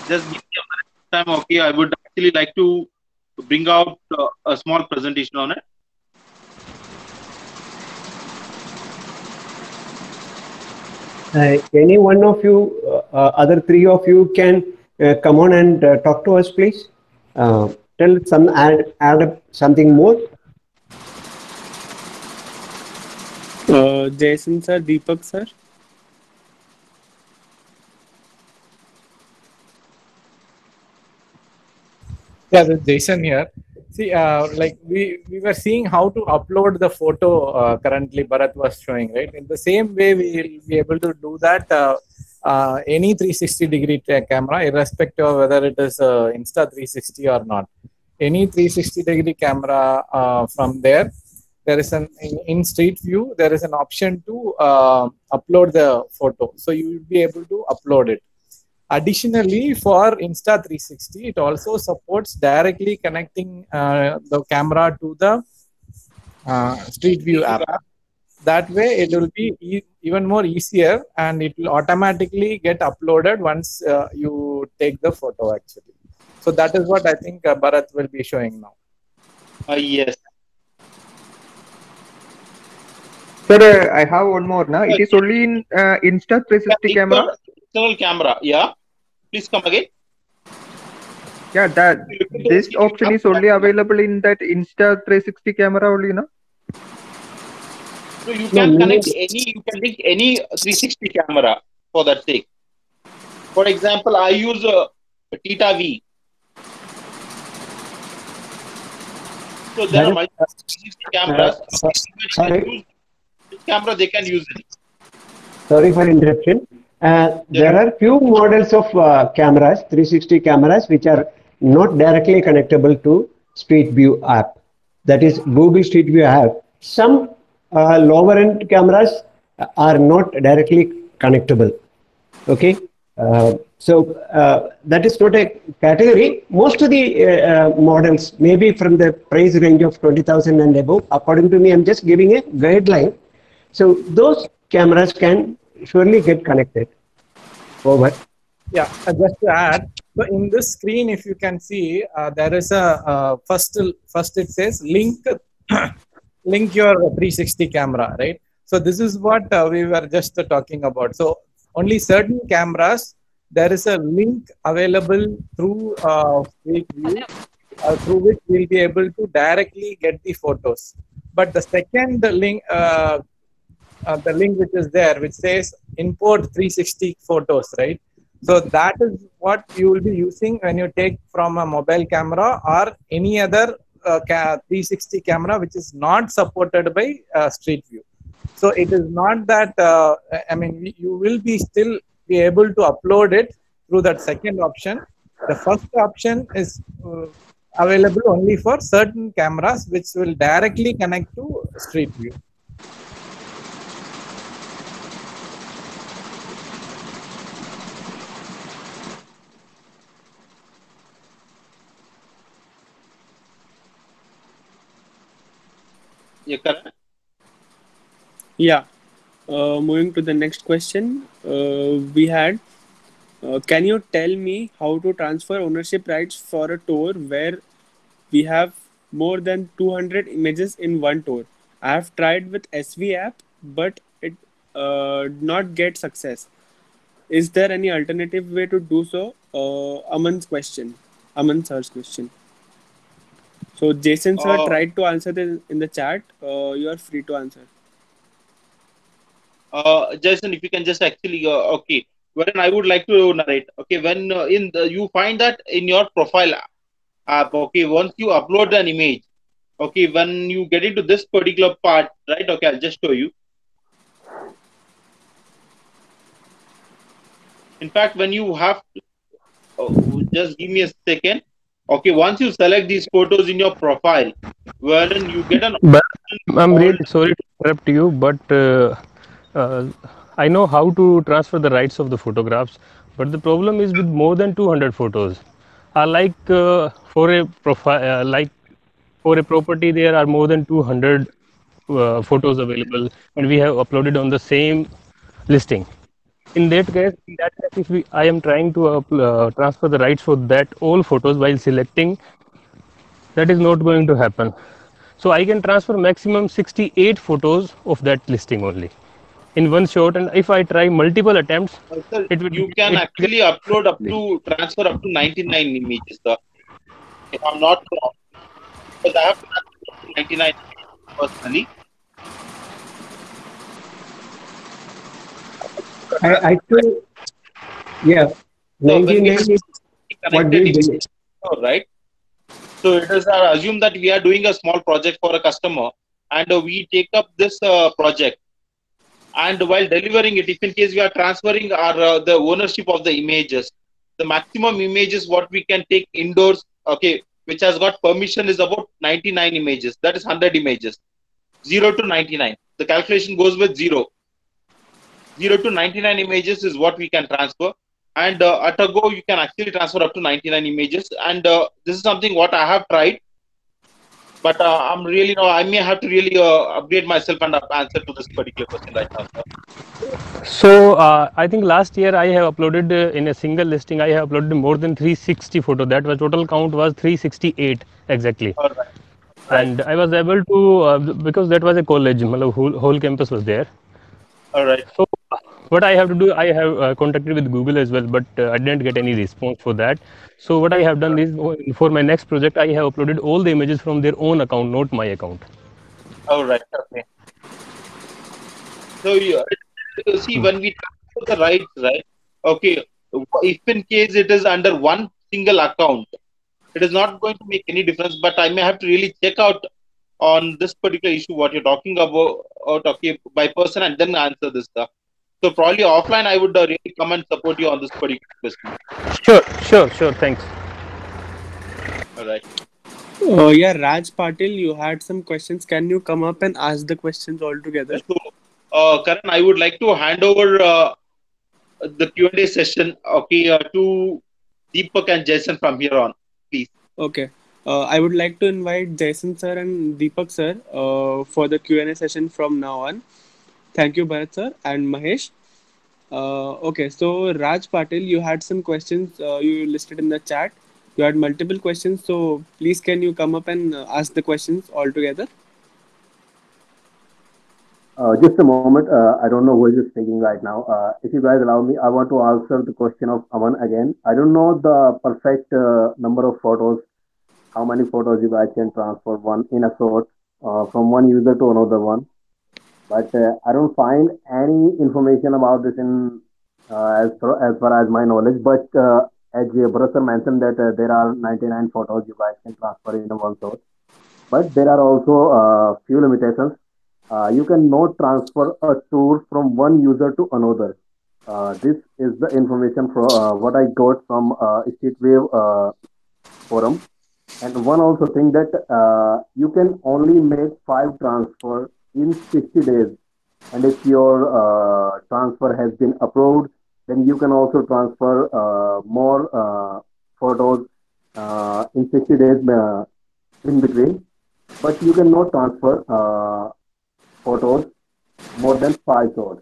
Just give me a minute time, okay? I would actually like to bring out a small presentation on it. Any one of you, other three of you can come on and talk to us, please. Add up something more. Jason sir, Deepak sir. Yeah, this is Jason here. See, like we were seeing how to upload the photo currently Bharat was showing, right? In the same way, we will be able to do that any 360-degree camera, irrespective of whether it is Insta360 or not. Any 360-degree camera from there is an in Street View, there is an option to upload the photo. So you will be able to upload it. Additionally, for Insta360, it also supports directly connecting the camera to the Street View app. That way, it will be even more easier, and it will automatically get uploaded once you take the photo, actually. So that is what I think Bharat will be showing now. Yes. Sir, I have one more now. It is only in Insta360 camera. External camera, yeah. Please come again. Yeah, this option is only available in that Insta360 camera only, no? So you No, can meaning connect any, you can link any 360 camera for that sake. For example, I use a Theta V. So there are that is, multiple 360 cameras. Anybody can sorry, use which camera they can use it. sorry for interruption. There are few models of cameras, 360 cameras, which are not directly connectable to Street View app. That is Google Street View app. Some lower end cameras are not directly connectable. Okay. That is not a category. Most of the models, maybe from the price range of 20,000 and above, according to me, I'm just giving a guideline. So those cameras can surely get connected. Over. Yeah, just to add, so in this screen, if you can see, there is a first it says link link your 360 camera, right? So this is what we were just talking about. So only certain cameras, there is a link available through Street View, through which we'll be able to directly get the photos. But the second link, the link which is there, which says import 360 photos, right? So that is what you will be using when you take from a mobile camera or any other 360 camera which is not supported by Street View. So it is not that, I mean, you will be still be able to upload it through that second option. The first option is available only for certain cameras which will directly connect to Street View. Yeah, correct. Yeah. Moving to the next question, we had, can you tell me how to transfer ownership rights for a tour where we have more than 200 images in one tour? I have tried with SV app, but it did not get success. Is there any alternative way to do so? Aman sir's question. So Jason sir tried to answer this in the chat. You are free to answer. Jason, if you can just actually, okay, wherein I would like to narrate. Okay, when you find that in your profile app, okay, once you upload an image, okay, when you get into this particular part, right? Okay, I'll just show you. In fact, when you have to, just give me a second. Okay, once you select these photos in your profile, wherein you get an. But I'm really sorry to interrupt you, but I know how to transfer the rights of the photographs, but the problem is with more than 200 photos. Like for a profile, like for a property, there are more than 200 photos available, and we have uploaded on the same listing. In that case, if I am trying to transfer the rights for that all photos while selecting, that is not going to happen. So I can transfer maximum 68 photos of that listing only in one shot, and if I try multiple attempts, sir, you can actually upload up to transfer up to 99 images, sir. If I'm not wrong, because I have transferred 99 personally. I feel, yeah, So 99 is what we do. Right. So it is assume that we are doing a small project for a customer, and we take up this project. And while delivering it, if in case we are transferring our the ownership of the images, the maximum images what we can take indoors, okay, which has got permission is about 99 images. That is 100 images, 0 to 99. The calculation goes with 0. 0 to 99 images is what we can transfer. And at a go, you can actually transfer up to 99 images. And this is something what I have tried. But I'm really, I may have to really upgrade myself and answer to this particular question right now, sir. So I think last year I have uploaded in a single listing, I have uploaded more than 360 photos. That was total count was 368 exactly. All right. And I was able to, because that was a college, whole campus was there. All right. So what I have to do, I have contacted with Google as well, but I didn't get any response for that. So what I have done is, for my next project, I have uploaded all the images from their own account, not my account. All right. Okay. So you see, when we talk about the rights, right? Okay, if in case it is under one single account, it is not going to make any difference. But I may have to really check out on this particular issue what you're talking about, or talking by person, and then answer this stuff. So probably offline, I would really come and support you on this particular question. Sure. Thanks. All right. Yeah, Raj Patil, you had some questions. Can you come up and ask the questions all together? So, Karan, I would like to hand over the Q&A session, okay, to Deepak and Jason from here on, please. Okay. I would like to invite Jason sir and Deepak sir for the Q&A session from now on. Thank you, Bharat sir and Mahesh. Okay, so Raj Patil, you had some questions you listed in the chat. You had multiple questions, so please can you come up and ask the questions all together? Just a moment. I don't know who is speaking right now. If you guys allow me, I want to answer the question of Aman again. I don't know the perfect number of photos, how many photos you guys can transfer one in a sort from one user to another one. But I don't find any information about this in as far as my knowledge. But as Bharat sir mentioned that there are 99 photos you guys can transfer in one sort. But there are also few limitations. You cannot transfer a tour from one user to another. This is the information from what I got from Streetwave forum. And one also thing that you can only make 5 transfer in 60 days. And if your transfer has been approved, then you can also transfer more photos in 60 days in between. But you cannot transfer photos more than 5 shots.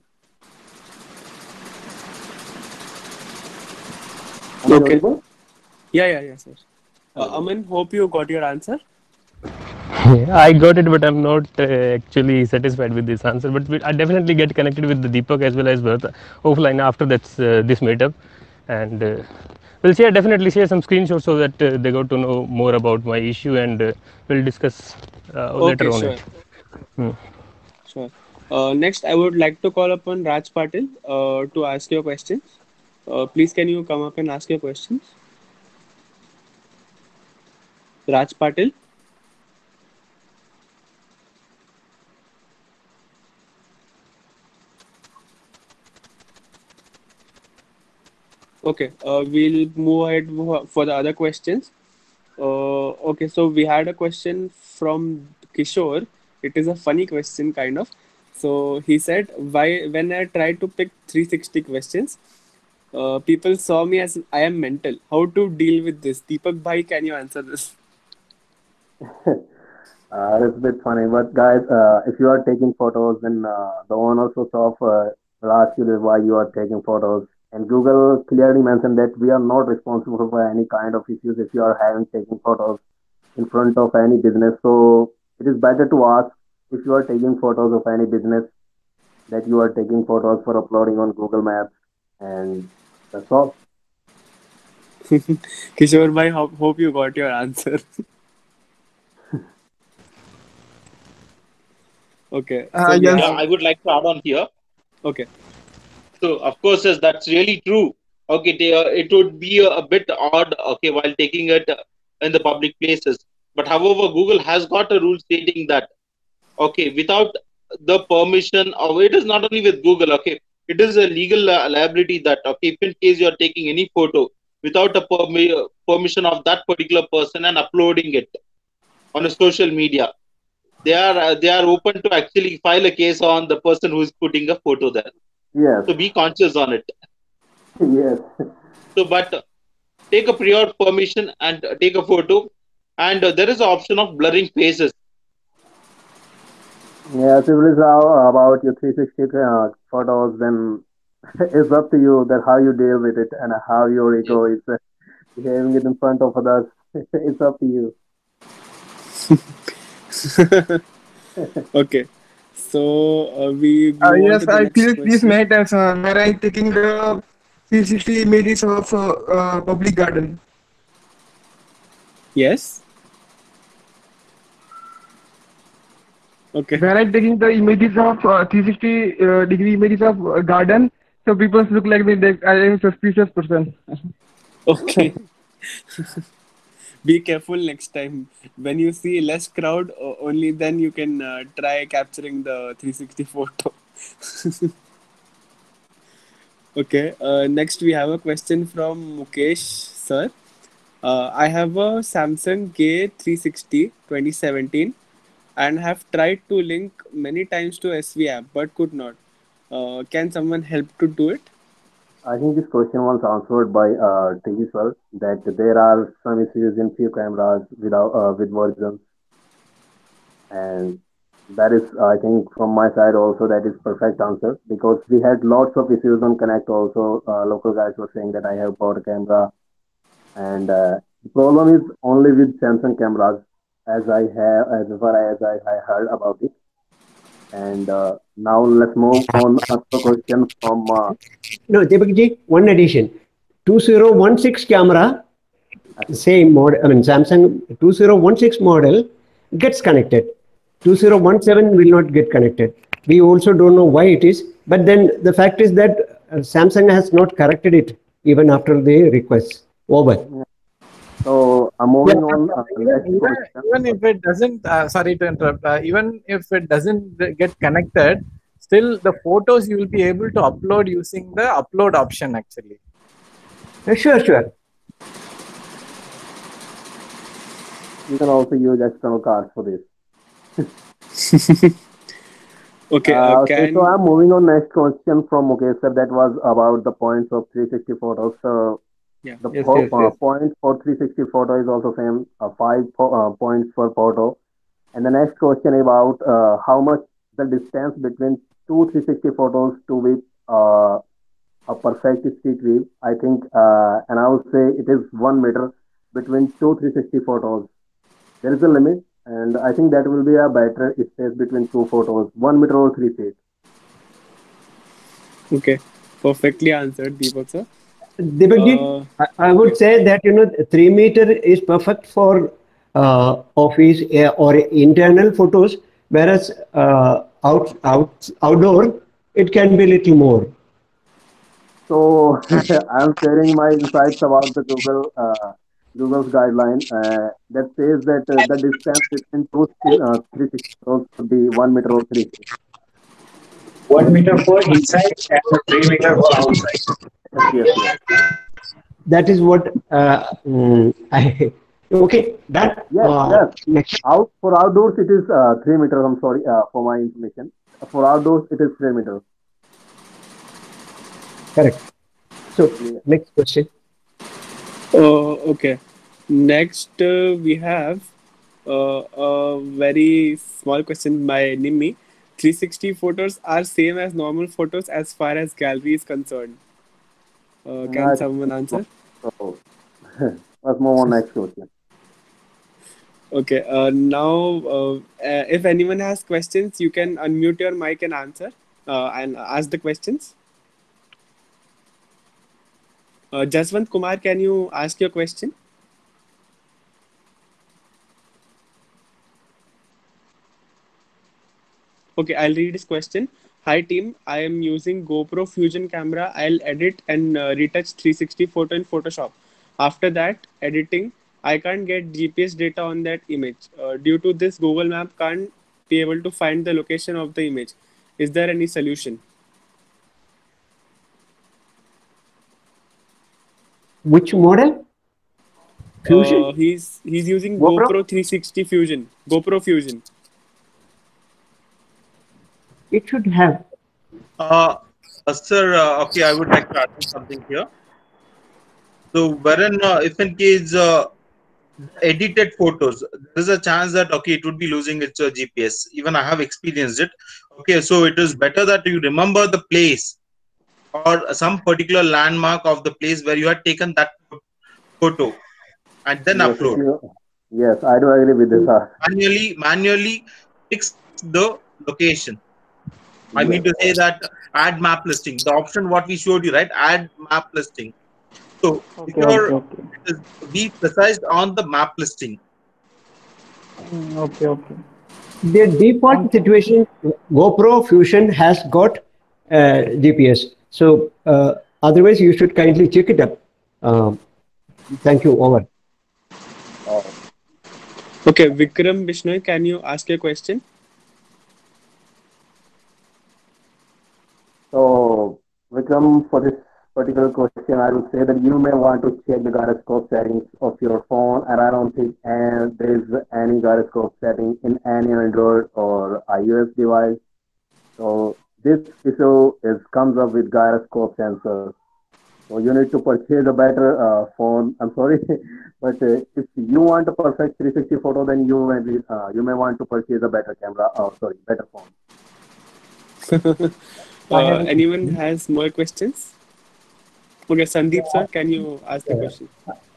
Okay. Yeah, sir. Aman, hope you got your answer. I got it, but I'm not actually satisfied with this answer. But I definitely get connected with the Deepak as well as Bharat offline after this meetup, and we'll definitely share some screenshots so that they got to know more about my issue, and we'll discuss later on it. Sure. Next, I would like to call upon Raj Patil to ask your questions. Please, can you come up and ask your questions? Raj Patil. Okay, we'll move ahead for the other questions. Okay, so we had a question from Kishore. It is a funny question, kind of. So he said, "Why when I tried to pick 360 questions, people saw me as I am mental. How to deal with this?" Deepak bhai, can you answer this? It's a bit funny, but guys, if you are taking photos, then the owners of will ask you why you are taking photos. And Google clearly mentioned that we are not responsible for any kind of issues if you are having taking photos in front of any business. So it is better to ask if you are taking photos of any business that you are taking photos for uploading on Google Maps, and that's all. Kishore bhai, hope you got your answer. Okay. So Yeah, I would like to add on here. Okay. So of course, yes, that's really true. Okay, it would be a bit odd, okay, while taking it in the public places. But however, Google has got a rule stating that, okay, without the permission, or it is not only with Google, okay, it is a legal liability that, okay, if in case you are taking any photo without a permission of that particular person and uploading it on a social media, they are open to actually file a case on the person who is putting a photo there. Yes. So be conscious on it. Yes. So, but take a prior permission and take a photo, and there is an option of blurring faces. Yeah, so if it is about your 360 photos, then it's up to you that how you deal with it and how your ego is behaving it in front of others. It's up to you. Okay. So we move on yes, to the I next feel question. this matters where I'm taking the 360 images of public garden. Yes. Okay. When I'm taking the images of 360 degree images of garden, so people look like I am a suspicious person. Okay. Be careful next time. When you see less crowd, only then you can try capturing the 360 photo. Okay. Next, we have a question from Mukesh sir. I have a Samsung K360 2017 and have tried to link many times to SV app but could not. Can someone help to do it? I think this question was answered by Tejas, that there are some issues in few cameras without with versions, and that is, I think, from my side also that is perfect answer, because we had lots of issues on Connect also. Local guys were saying that I have bought a camera, and the problem is only with Samsung cameras, as far as I heard about it. And now let's move on to the question from. No, Debakji, one addition. 2016 camera, same model, I mean, Samsung 2016 model gets connected. 2017 will not get connected. We also don't know why it is. But then the fact is that Samsung has not corrected it even after the request. Over. So I'm moving on. Even if it doesn't, sorry to interrupt, even if it doesn't get connected, still the photos you will be able to upload using the upload option actually. Sure. You can also use external cards for this. Okay. So I'm moving on next question from Mukesh sir. That was about the points of 360 photos. So the point for 360 photo is also same, 5 points per photo. And the next question about how much the distance between two 360 photos to be a perfect street view. I think, and I would say it is 1 meter between two 360 photos. There is a limit, and I think that will be a better space between two photos, 1 meter or 3 feet. Okay, perfectly answered, Deepak sir. Debakji, I would say that 3 meter is perfect for office or internal photos, whereas outdoor it can be little more. So I'm sharing my insights about the Google's guideline that says that the distance between two 360 photos should be 1 meter or 3 feet. 1 meter for inside and 3 meter for outside. Yes. That is what I. Okay, that. Yes. For outdoors it is 3 meters. I'm sorry for my information. For outdoors it is 3 meters. Correct. So next question. Okay. Next we have a very small question by Nimmi. 360 photos are same as normal photos as far as gallery is concerned. Can someone answer? Let's move on next question. Okay. Now, if anyone has questions, you can unmute your mic and answer and ask the questions. Jaswant Kumar, can you ask your question? Okay, I'll read his question. Hi team, I am using GoPro Fusion camera. I'll edit and retouch 360 photo in Photoshop. After that, editing, I can't get GPS data on that image. Due to this, Google Map can't be able to find the location of the image. Is there any solution? Which model? Fusion? He's using GoPro 360 Fusion. GoPro Fusion. It should have. Sir, okay, I would like to add something here. So, wherein if in case edited photos, there's a chance that it would be losing its GPS. Even I have experienced it. Okay, so it is better that you remember the place or some particular landmark of the place where you had taken that photo and then upload. Yes, I do agree with this. Manually fix the location. I mean to say that add map listing, the option what we showed you, right? Add map listing. So be precise on the map listing. Okay. The default situation, GoPro Fusion has got GPS. So otherwise, you should kindly check it up. Thank you. Over. Okay, Vikram Bishnoi, can you ask your question? So, Vikram, for this particular question, I would say that you may want to check the gyroscope settings of your phone, and I don't think there is any gyroscope setting in any Android or iOS device. So, this issue comes up with gyroscope sensor. So, you need to purchase a better phone. I'm sorry, but if you want a perfect 360 photo, then you may want to purchase a better camera. Better phone. Anyone has more questions? Okay, Sandeep sir, can you ask the question?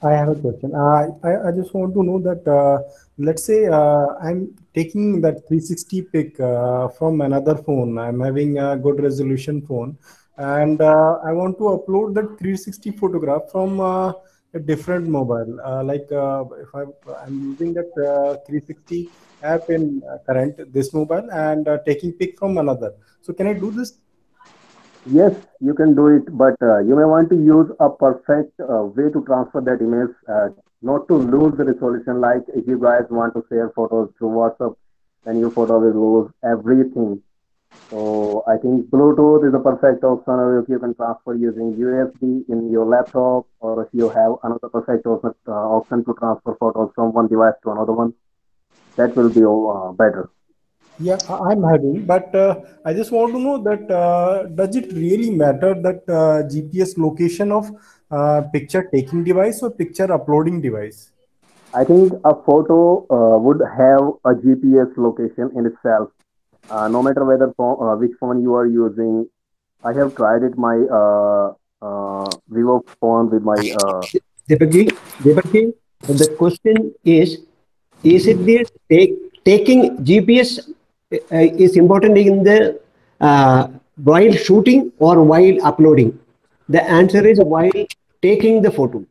I have a question. I just want to know that let's say I'm taking that 360 pic from another phone. I'm having a good resolution phone, and I want to upload that 360 photograph from a different mobile. If I'm using that 360 app in current this mobile and taking pic from another. So can I do this? Yes, you can do it, but you may want to use a perfect way to transfer that image, not to lose the resolution. Like if you guys want to share photos through WhatsApp, then your photo will lose everything. So I think Bluetooth is a perfect option, or if you can transfer using USB in your laptop, or if you have another perfect option to transfer photos from one device to another one, that will be better. Yeah, I'm having, but I just want to know that does it really matter that GPS location of picture taking device or picture uploading device? I think a photo would have a GPS location in itself, no matter whether which phone you are using. I have tried it my Vivo phone with my. Deepakji, the question is it the taking GPS is important in the while shooting or while uploading? The answer is while taking the photo.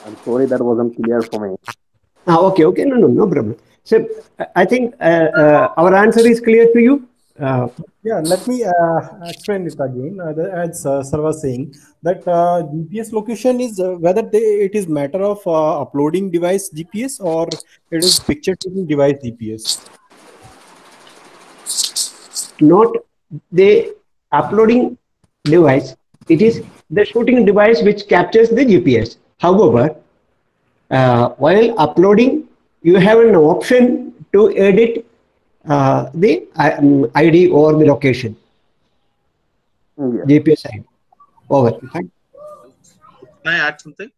I'm sorry, that wasn't clear for me. Okay, no problem. So I think our answer is clear to you. Yeah, let me explain it again. As sir was saying, that GPS location is whether it is matter of uploading device GPS or it is picture taking device GPS. Not the uploading device. It is the shooting device which captures the GPS. However, while uploading, you have an option to edit the ID or the location. GPS ID. Over. Can I add something?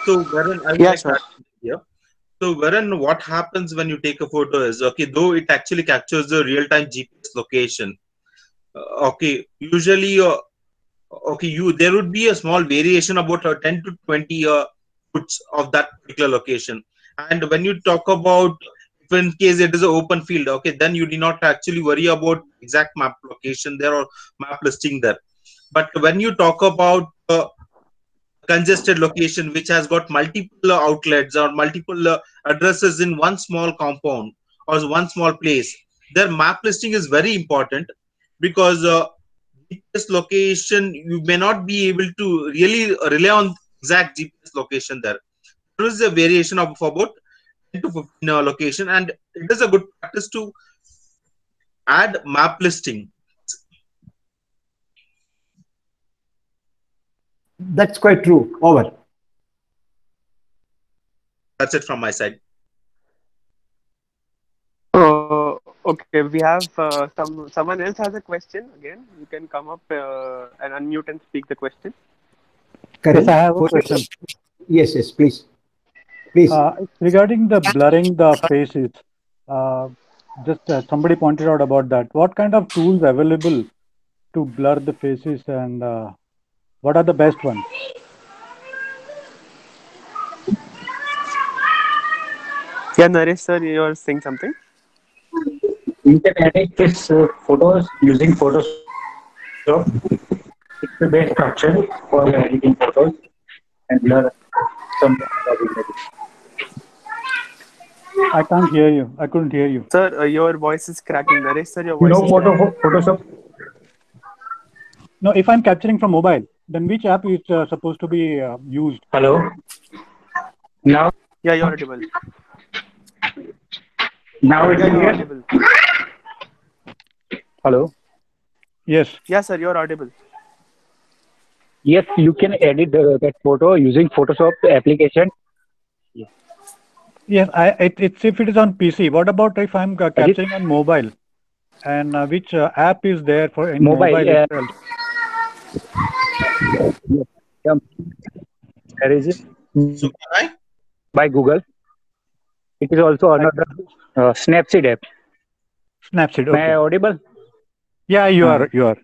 So, Varun, I would yes, like to add something here. So, Varun, what happens when you take a photo is, okay, though it actually captures the real-time GPS location, okay, usually, there would be a small variation about 10 to 20 foots of that particular location. And when you talk about, if in case it is an open field, okay, then you do not actually worry about exact map location there or map listing there. But when you talk about congested location which has got multiple outlets or multiple addresses in one small compound or one small place, their map listing is very important, because GPS location, you may not be able to really rely on exact GPS location there. There is a variation of about 10 to 15 location, and it is a good practice to add map listing. That's quite true. Over. That's it from my side. Okay, we have someone else has a question. Again, you can come up and unmute and speak the question. Yes, I have a question. Yes, please. Regarding the blurring the faces, just somebody pointed out about that. What kind of tools available to blur the faces, and what are the best ones? Yeah, Naresh sir, you are saying something. You can edit this photos using Photoshop. It's the best option for editing photos and blur. some. I can't hear you. I couldn't hear you. Sir, your voice is cracking. Naresh sir, your voice is Photoshop? No, if I'm capturing from mobile, then which app is supposed to be used? Hello. Now. Yeah, you're audible. Now it is You're here. audible. Hello. Yes. Yeah, sir, you're audible. Yes, you can edit that photo using Photoshop application. Yes, it's if it is on PC. What about if I'm capturing on mobile? And which app is there for in mobile itself? There is it by Google. It is also another Snapseed app. Snapseed. Am I Okay. audible? Yeah, you are. You are.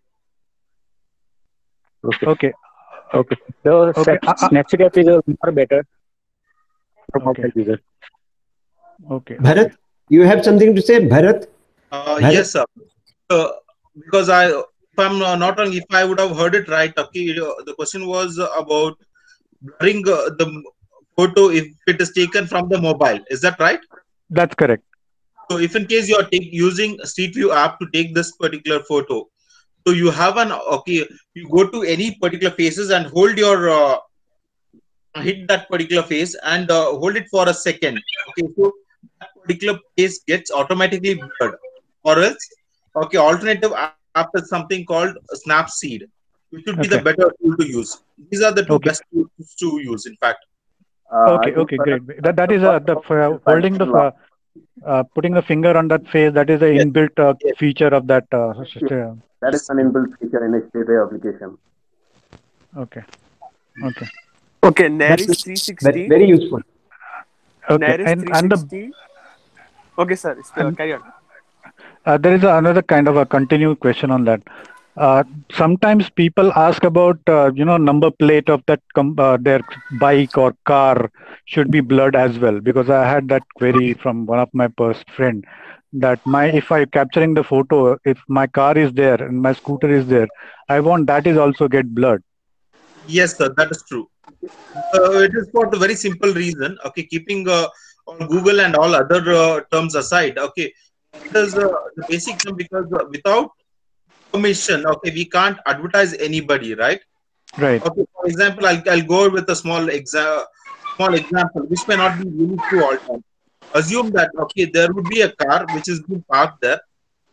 Okay. Okay. Okay. The Okay. Snapseed app is more better for mobile user. Okay. Bharat, you have something to say, Bharat? Yes, sir. Because if I'm not wrong, if I would have heard it right, okay, the question was about blurring the photo if it is taken from the mobile. Is that right? That's correct. So, if in case you are using Street View app to take this particular photo, so you have you go to any particular faces and hold your hit that particular face and hold it for a second. Okay, so that particular face gets automatically blurred, or else alternative app is something called Snapseed, which would be the better tool to use. These are the two best tools to use, in fact. Okay, great. That is holding the putting the finger on that face. That is the inbuilt feature of that system. That is an inbuilt feature in HTTP application. Okay. Okay, Naresh 360. Very useful. Okay, Naresh and 360. Okay, sir. Carry on. There is another kind of a continued question on that. Sometimes people ask about number plate of that their bike or car should be blurred as well, because I had that query from one of my friend that if I capturing the photo, if my car is there and my scooter is there, I want that is also get blurred. Yes, sir, that is true. It is for the very simple reason. Okay, keeping on Google and all other terms aside. Okay, it is the basic term, because without permission, we can't advertise anybody, right? Right. Okay, for example, I'll go with a small example, which may not be really true all time. Assume that there would be a car which is being parked there,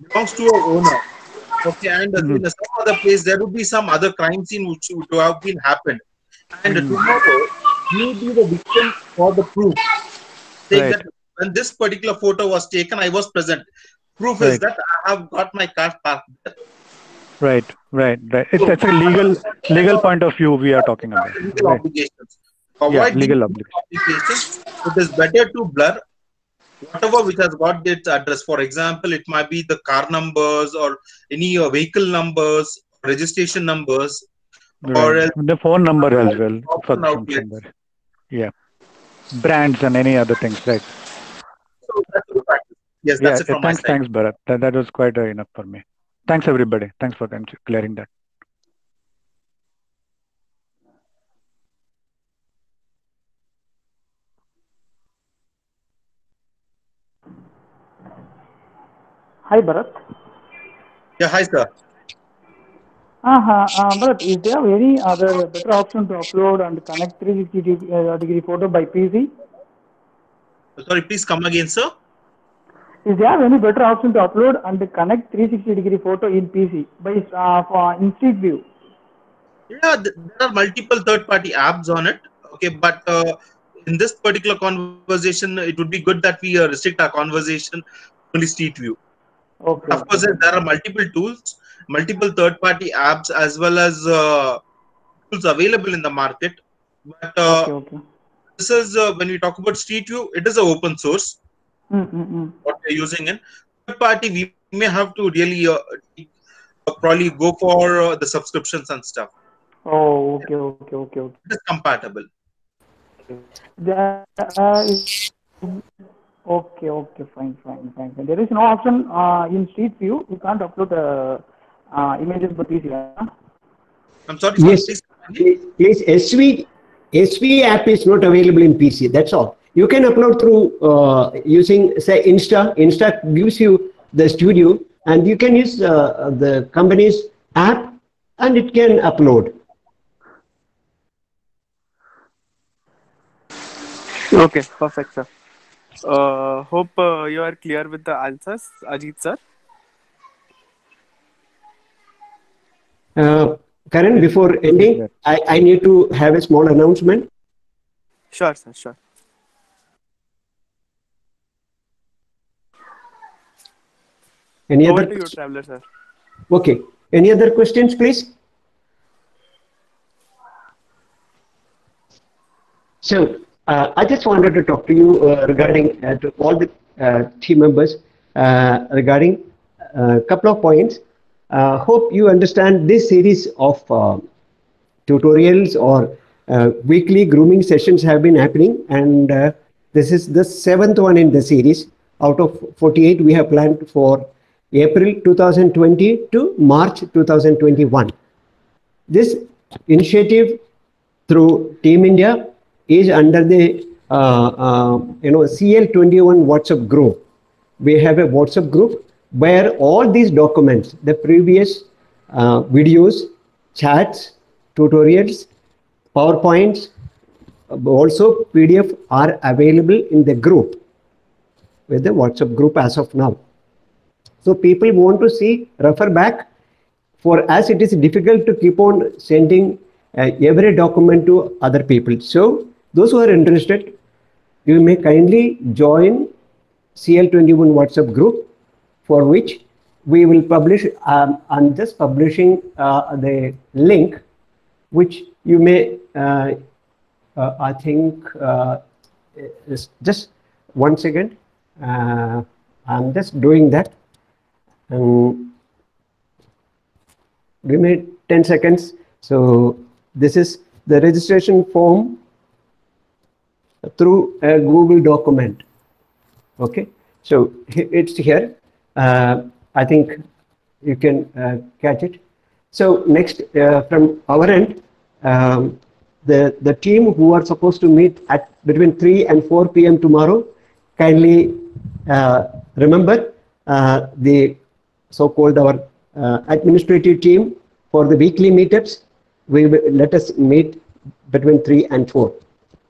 belongs to an owner. Okay, and in some other place there would be some other crime scene which would have been happened, and tomorrow you would be the victim for the proof, saying that when this particular photo was taken, I was present. Proof is that I have got my car parked there. Right. It's a legal point of view we are talking about. Legal obligations. Avoid legal obligations. It is better to blur whatever which has got its address. For example, it might be the car numbers or any vehicle numbers, registration numbers, or the phone number as well. Yeah, brands and any other things, right? So that's the practice. Yes, that's it from my side. Thanks, Bharat. That was quite enough for me. Thanks, everybody. Thanks for clearing that. Hi, Bharat. Yeah, hi, sir. Bharat, is there any other better option to upload and connect 360-degree photo by PC? Sorry, please come again, sir. Is there any better option to upload and connect 360-degree photo in PC in Street View? Yeah, there are multiple third-party apps on it. Okay, but in this particular conversation, it would be good that we restrict our conversation to only Street View. Okay. Of course, there are multiple tools, multiple third-party apps, as well as tools available in the market. But this is when we talk about Street View, it is an open source. What we're using in third party, we may have to really probably go for the subscriptions and stuff. Oh, okay. It is compatible. Okay, fine. There is no option in Street View. You can't upload images by PC. I'm sorry. Yes, please. SV SV app is not available in PC. That's all. You can upload through using, say, Insta. Insta gives you the studio, and you can use the company's app, and it can upload. Okay, perfect, sir. Hope you are clear with the answers, Ajit sir. Karan, before ending, I need to have a small announcement. Sure, sir, sure. Any Over other? to you, Traveler, sir. Okay. Any other questions, please? So, I just wanted to talk to you regarding to all the team members regarding a couple of points. Hope you understand this series of tutorials or weekly grooming sessions have been happening, and this is the 7th one in the series. Out of 48 we have planned for April 2020 to March 2021. This initiative through Team India is under the CL21 WhatsApp group. We have a WhatsApp group where all these documents, the previous videos, chats, tutorials, PowerPoints, also PDF are available in the group, with the WhatsApp group as of now. So people want to see, refer back, for as it is difficult to keep on sending every document to other people. So those who are interested, you may kindly join CL21 WhatsApp group, for which we will publish. I'm just publishing the link, which you may, I think, just 1 second. I'm just doing that. Give me 10 seconds. So this is the registration form through a Google document. Okay, so it's here. I think you can catch it. So next, from our end, the team who are supposed to meet at between 3 and 4 p.m. tomorrow, kindly remember the so-called our administrative team for the weekly meetups. We will let us meet between 3 and 4.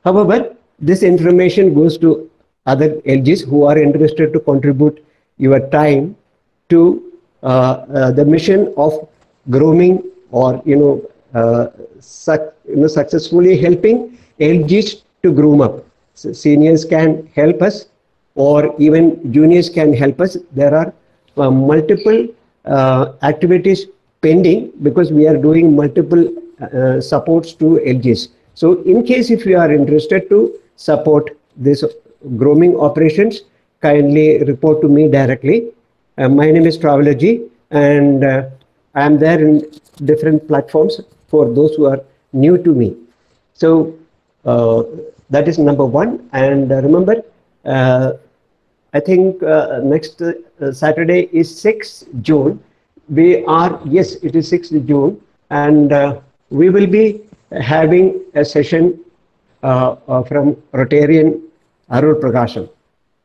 However, this information goes to other LGs who are interested to contribute your time to the mission of grooming, or successfully helping LGs to groom up. So seniors can help us, or even juniors can help us. There are multiple activities pending, because we are doing multiple supports to LGs. So in case if you are interested to support this grooming operations, kindly report to me directly. My name is Traveler G, and I am there in different platforms for those who are new to me. So that is number one. And remember, I think next Saturday is 6th June. We are, yes, it is 6th June, and we will be having a session from Rotarian Arul Prakasham.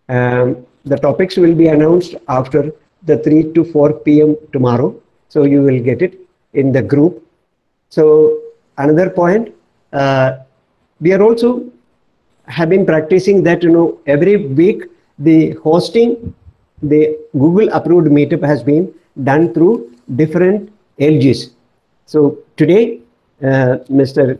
The topics will be announced after the 3 to 4 p.m. tomorrow. So you will get it in the group. So another point, we are also have been practicing that, every week the hosting, the Google approved meetup has been done through different LGs. So today, Mr.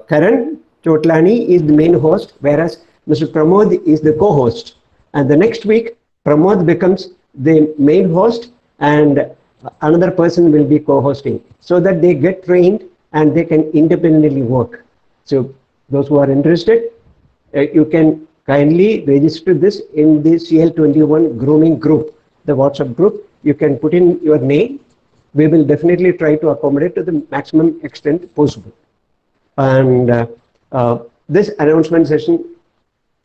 Karan Chotlani is the main host, whereas Mr. Pramod is the co-host. And the next week, Pramod becomes the main host, and another person will be co-hosting, so that they get trained and they can independently work. So those who are interested, you can kindly register this in the CL21 grooming group, the WhatsApp group. You can put in your name. We will definitely try to accommodate to the maximum extent possible. And this announcement session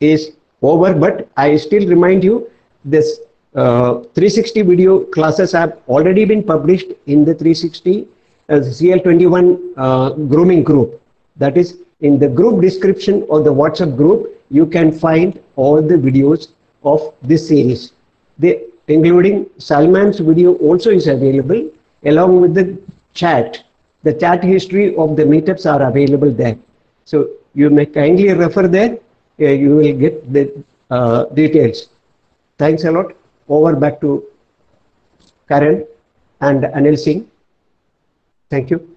is over, but I still remind you, this 360 video classes have already been published in the 360 CL21 grooming group. That is in the group description of the WhatsApp group, you can find all the videos of this series. Including Salman's video also is available along with the chat. The chat history of the meetups are available there. So you may kindly refer there. You will get the details. Thanks a lot. Over back to Karen and Anil Singh. Thank you.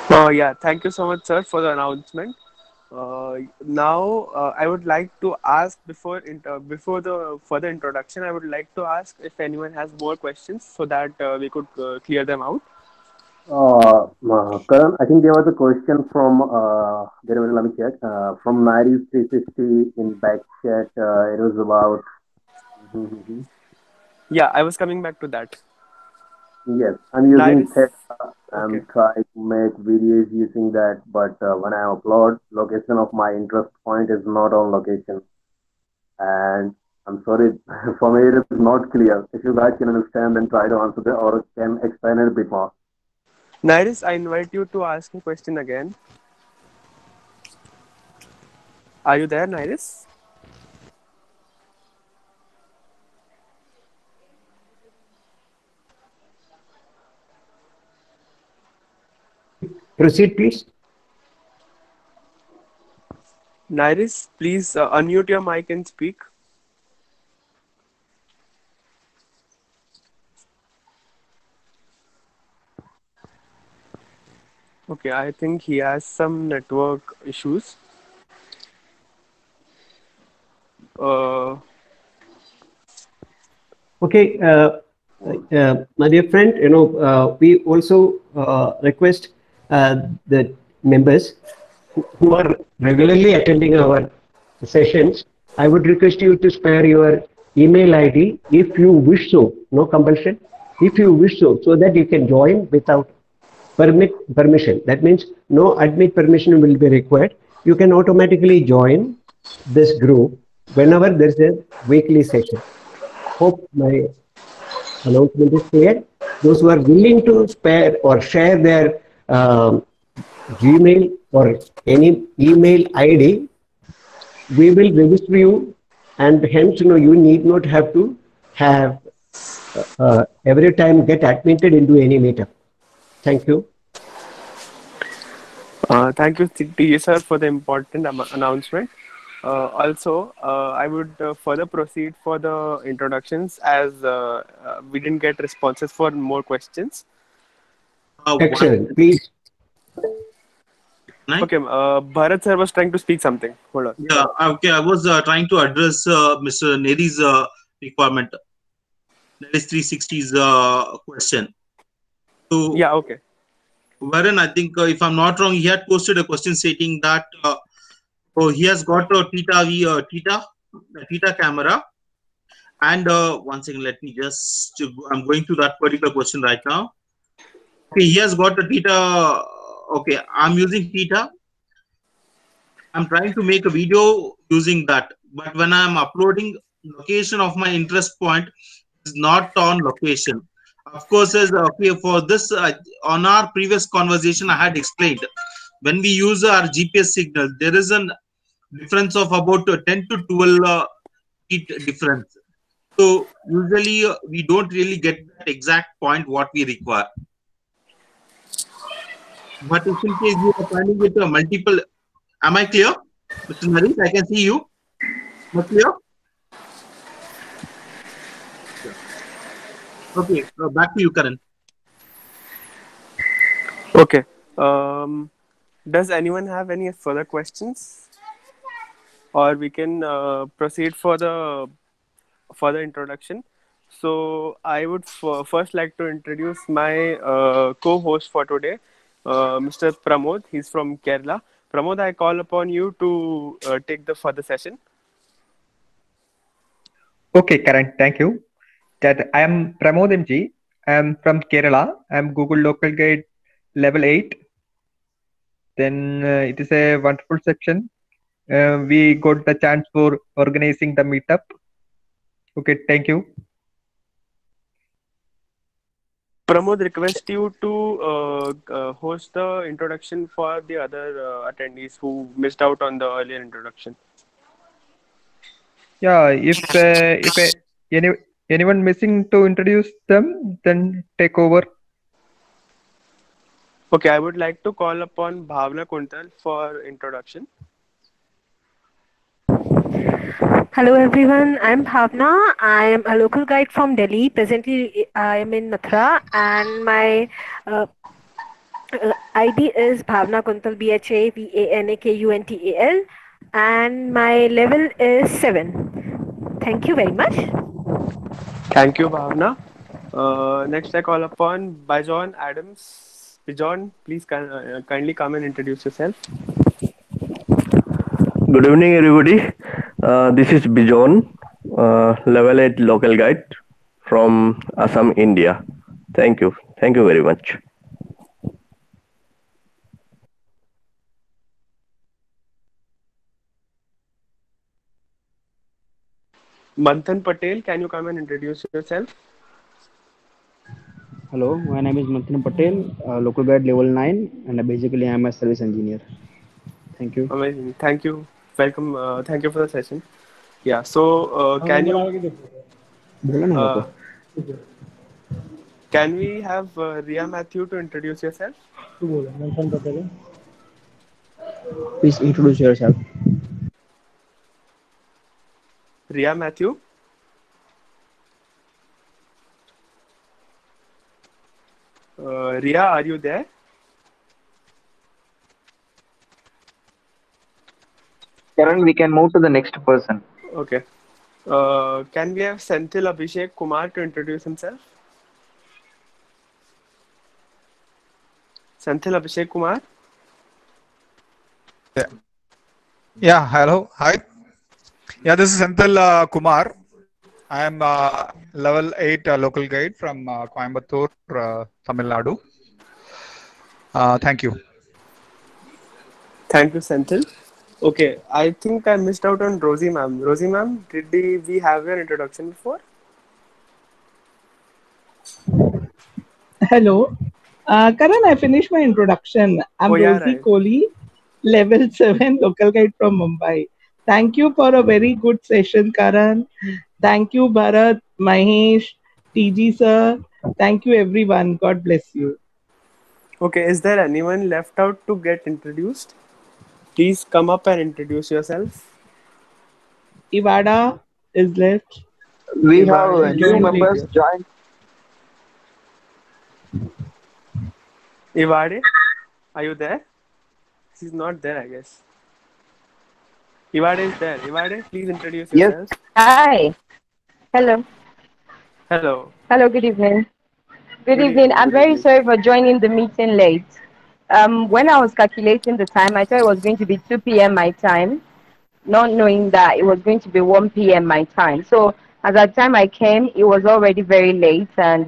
Yeah, thank you so much, sir, for the announcement. Now, I would like to ask before the further introduction, I would like to ask if anyone has more questions so that we could clear them out. Karan, I think there was a question from let me check. From Maris 360 in back chat. It was about. Yeah, I was coming back to that. Yes, I'm using Nairis? Theta. I'm Okay. trying to make videos using that, but when I upload, location of my interest point is not on location. And I'm sorry, for me it is not clear. If you guys can understand, then try to answer that or can explain it a bit more. Nairis, I invite you to ask a question again. Are you there, Nairis? Proceed, please. Nairis, please unmute your mic and speak. Okay, I think he has some network issues. Okay, my dear friend, we also request the members who are regularly attending our sessions. I would request you to spare your email ID if you wish so. No compulsion. If you wish so that you can join without permission. That means no admit permission will be required. You can automatically join this group whenever there is a weekly session. Hope my announcement is clear. Those who are willing to spare or share their Gmail or any email ID, we will register you, and hence you need not have to have every time get admitted into any meetup. Thank you. Thank you, TJ sir, for the important announcement. Also, I would further proceed for the introductions as we didn't get responses for more questions. Excellent. Please. Okay, Bharat sir was trying to speak something. Hold on. Yeah, okay. I was trying to address Mr. Neri's requirement. That is 360's question. So, yeah, okay. Wherein I think, if I'm not wrong, he had posted a question stating that he has got a Theta camera. And one second, let me just, I'm going to that particular question right now. Okay, he has got a Theta. Okay, I'm using Theta. I'm trying to make a video using that. But when I'm uploading, location of my interest point is not on location. Of course, as okay, for this, on our previous conversation, I had explained when we use our GPS signal, there is a difference of about 10 to 12 feet difference. So usually we don't really get that exact point what we require. But if in case you are planning with a multiple, am I clear, Mr. Naresh? I can see you. Am I clear? Okay, back to you, Karan. Okay. Does anyone have any further questions? Or we can proceed for the further introduction. So I would first like to introduce my co-host for today, Mr. Pramod. He's from Kerala. Pramod, I call upon you to take the further session. Okay, Karan, thank you. That I am Pramod MG. I am from Kerala. I am Google Local Guide level 8. Then it is a wonderful section. We got the chance for organizing the meetup. Okay, thank you. Pramod, request you to host the introduction for the other attendees who missed out on the earlier introduction. Yeah, if anyone missing to introduce them, then take over. Okay, I would like to call upon Bhavna Kuntal for introduction. Hello everyone, I'm Bhavna. I am a local guide from Delhi. Presently, I am in Mathura, and my ID is Bhavna Kuntal, BHAVANAKUNTAL, and my level is 7. Thank you very much. Thank you, Bhavna. Next, I call upon Bijon Adams. Bijon, please kindly come and introduce yourself. Good evening, everybody. This is Bijon, level 8 local guide from Assam, India. Thank you. Thank you very much. Manthan Patel, can you come and introduce yourself? Hello, my name is Manthan Patel, local guide level 9, and basically I am a service engineer. Thank you. Amazing. Thank you. Welcome. Thank you for the session. Yeah. So, can we have Ria Matthew to introduce yourself? Please introduce yourself. Ria Matthew. Ria, are you there? Karan, we can move to the next person. Okay. Can we have Senthil Abhishek Kumar to introduce himself? Senthil Abhishek Kumar. Yeah, hello. Hi. Yeah, this is Senthil Kumar. I am level 8 local guide from Coimbatore, Tamil Nadu. Thank you. Thank you, Senthil. Okay, I think I missed out on Rosie ma'am. Rosie ma'am, did we have your introduction before? Hello. Karan, I finished my introduction. I'm Rosie Kohli, level 7 local guide from Mumbai. Thank you for a very good session, Karan. Thank you, Bharat, Mahesh, TG sir. Thank you, everyone. God bless you. Okay, is there anyone left out to get introduced? Please come up and introduce yourself. Ivada is left. We have new members joined. Ivade, are you there? She's not there, I guess. Ivade is there. Ivade, please introduce yourself. Yes. Hi. Hello. Hello. Hello, good evening. Good evening. I'm very sorry for joining the meeting late. When I was calculating the time, I thought it was going to be 2 p.m. my time, not knowing that it was going to be 1 p.m. my time. So at that time I came, it was already very late, and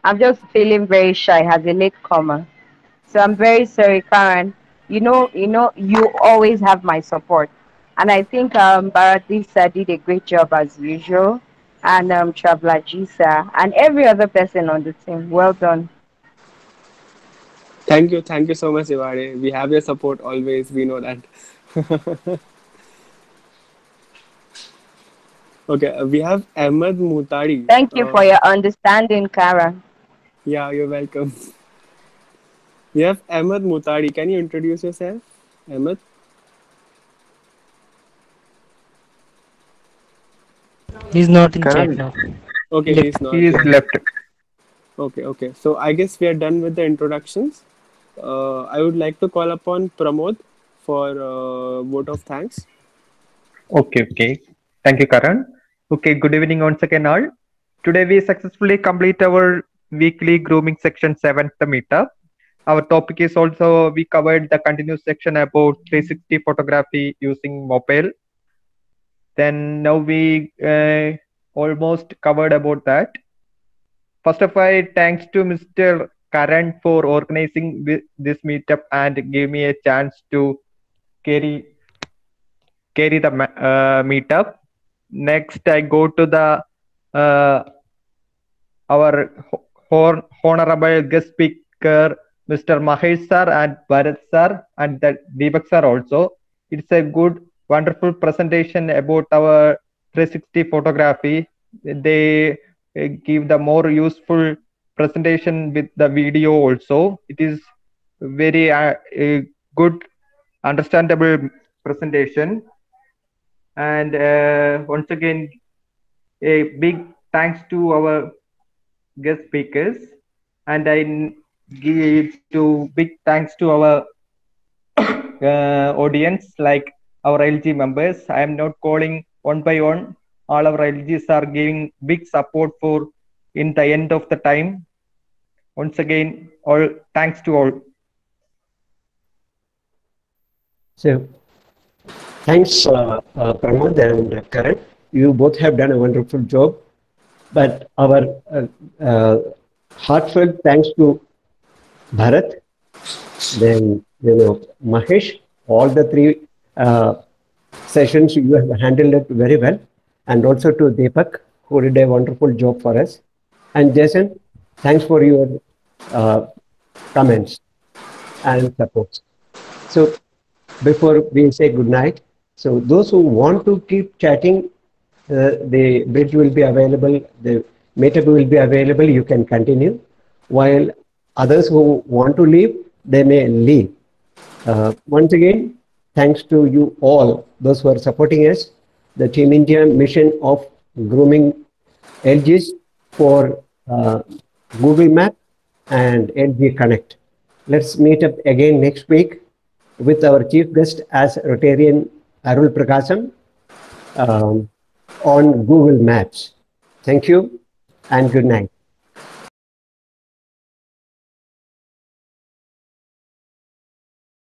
I'm just feeling very shy as a latecomer. So I'm very sorry, Karen. You always have my support. And I think Bharatisa did a great job as usual. And Traveler Jisa and every other person on the team. Well done. Thank you so much, Ivade. We have your support always. We know that. Okay, we have Ahmed Mutadi. Thank you for your understanding, Karen. Yeah, you're welcome. We have Ahmed Mutadi. Can you introduce yourself, Ahmed? He's not in chat now. Okay, he's not. He is left. Okay. So I guess we are done with the introductions. I would like to call upon Pramod for vote of thanks. Okay. Thank you, Karan. Okay, good evening once again all. Today we successfully complete our weekly grooming section 7th meetup. Our topic is also, we covered the continuous section about 360 photography using mobile. Then now we almost covered about that. First of all, thanks to Mr. Karan for organizing this meetup and give me a chance to carry the meetup. Next, I go to the our honorable guest speaker, Mr. Mahesh sir and Bharat sir and Deepak sir also. It's a good, wonderful presentation about our 360 photography. They give the more useful presentation with the video also. It is very good, understandable presentation. And once again, a big thanks to our guest speakers, and I give to big thanks to our audience, like our LG members. I am not calling one by one. All our LGs are giving big support for in the end of the time. Once again, all thanks to all. So, thanks, Pramod and Karan. You both have done a wonderful job. But our heartfelt thanks to Bharat, then Mahesh. All the three sessions you have handled it very well, and also to Deepak, who did a wonderful job for us. And Jason, thanks for your comments and support. So before we say good night, so those who want to keep chatting, the bridge will be available, the meetup will be available, you can continue. While others who want to leave, they may leave. Once again, thanks to you all, those who are supporting us, the Team India mission of grooming LGs for Google Map and LG Connect. Let's meet up again next week with our chief guest as Rotarian Arul Prakasam on Google Maps. Thank you and good night.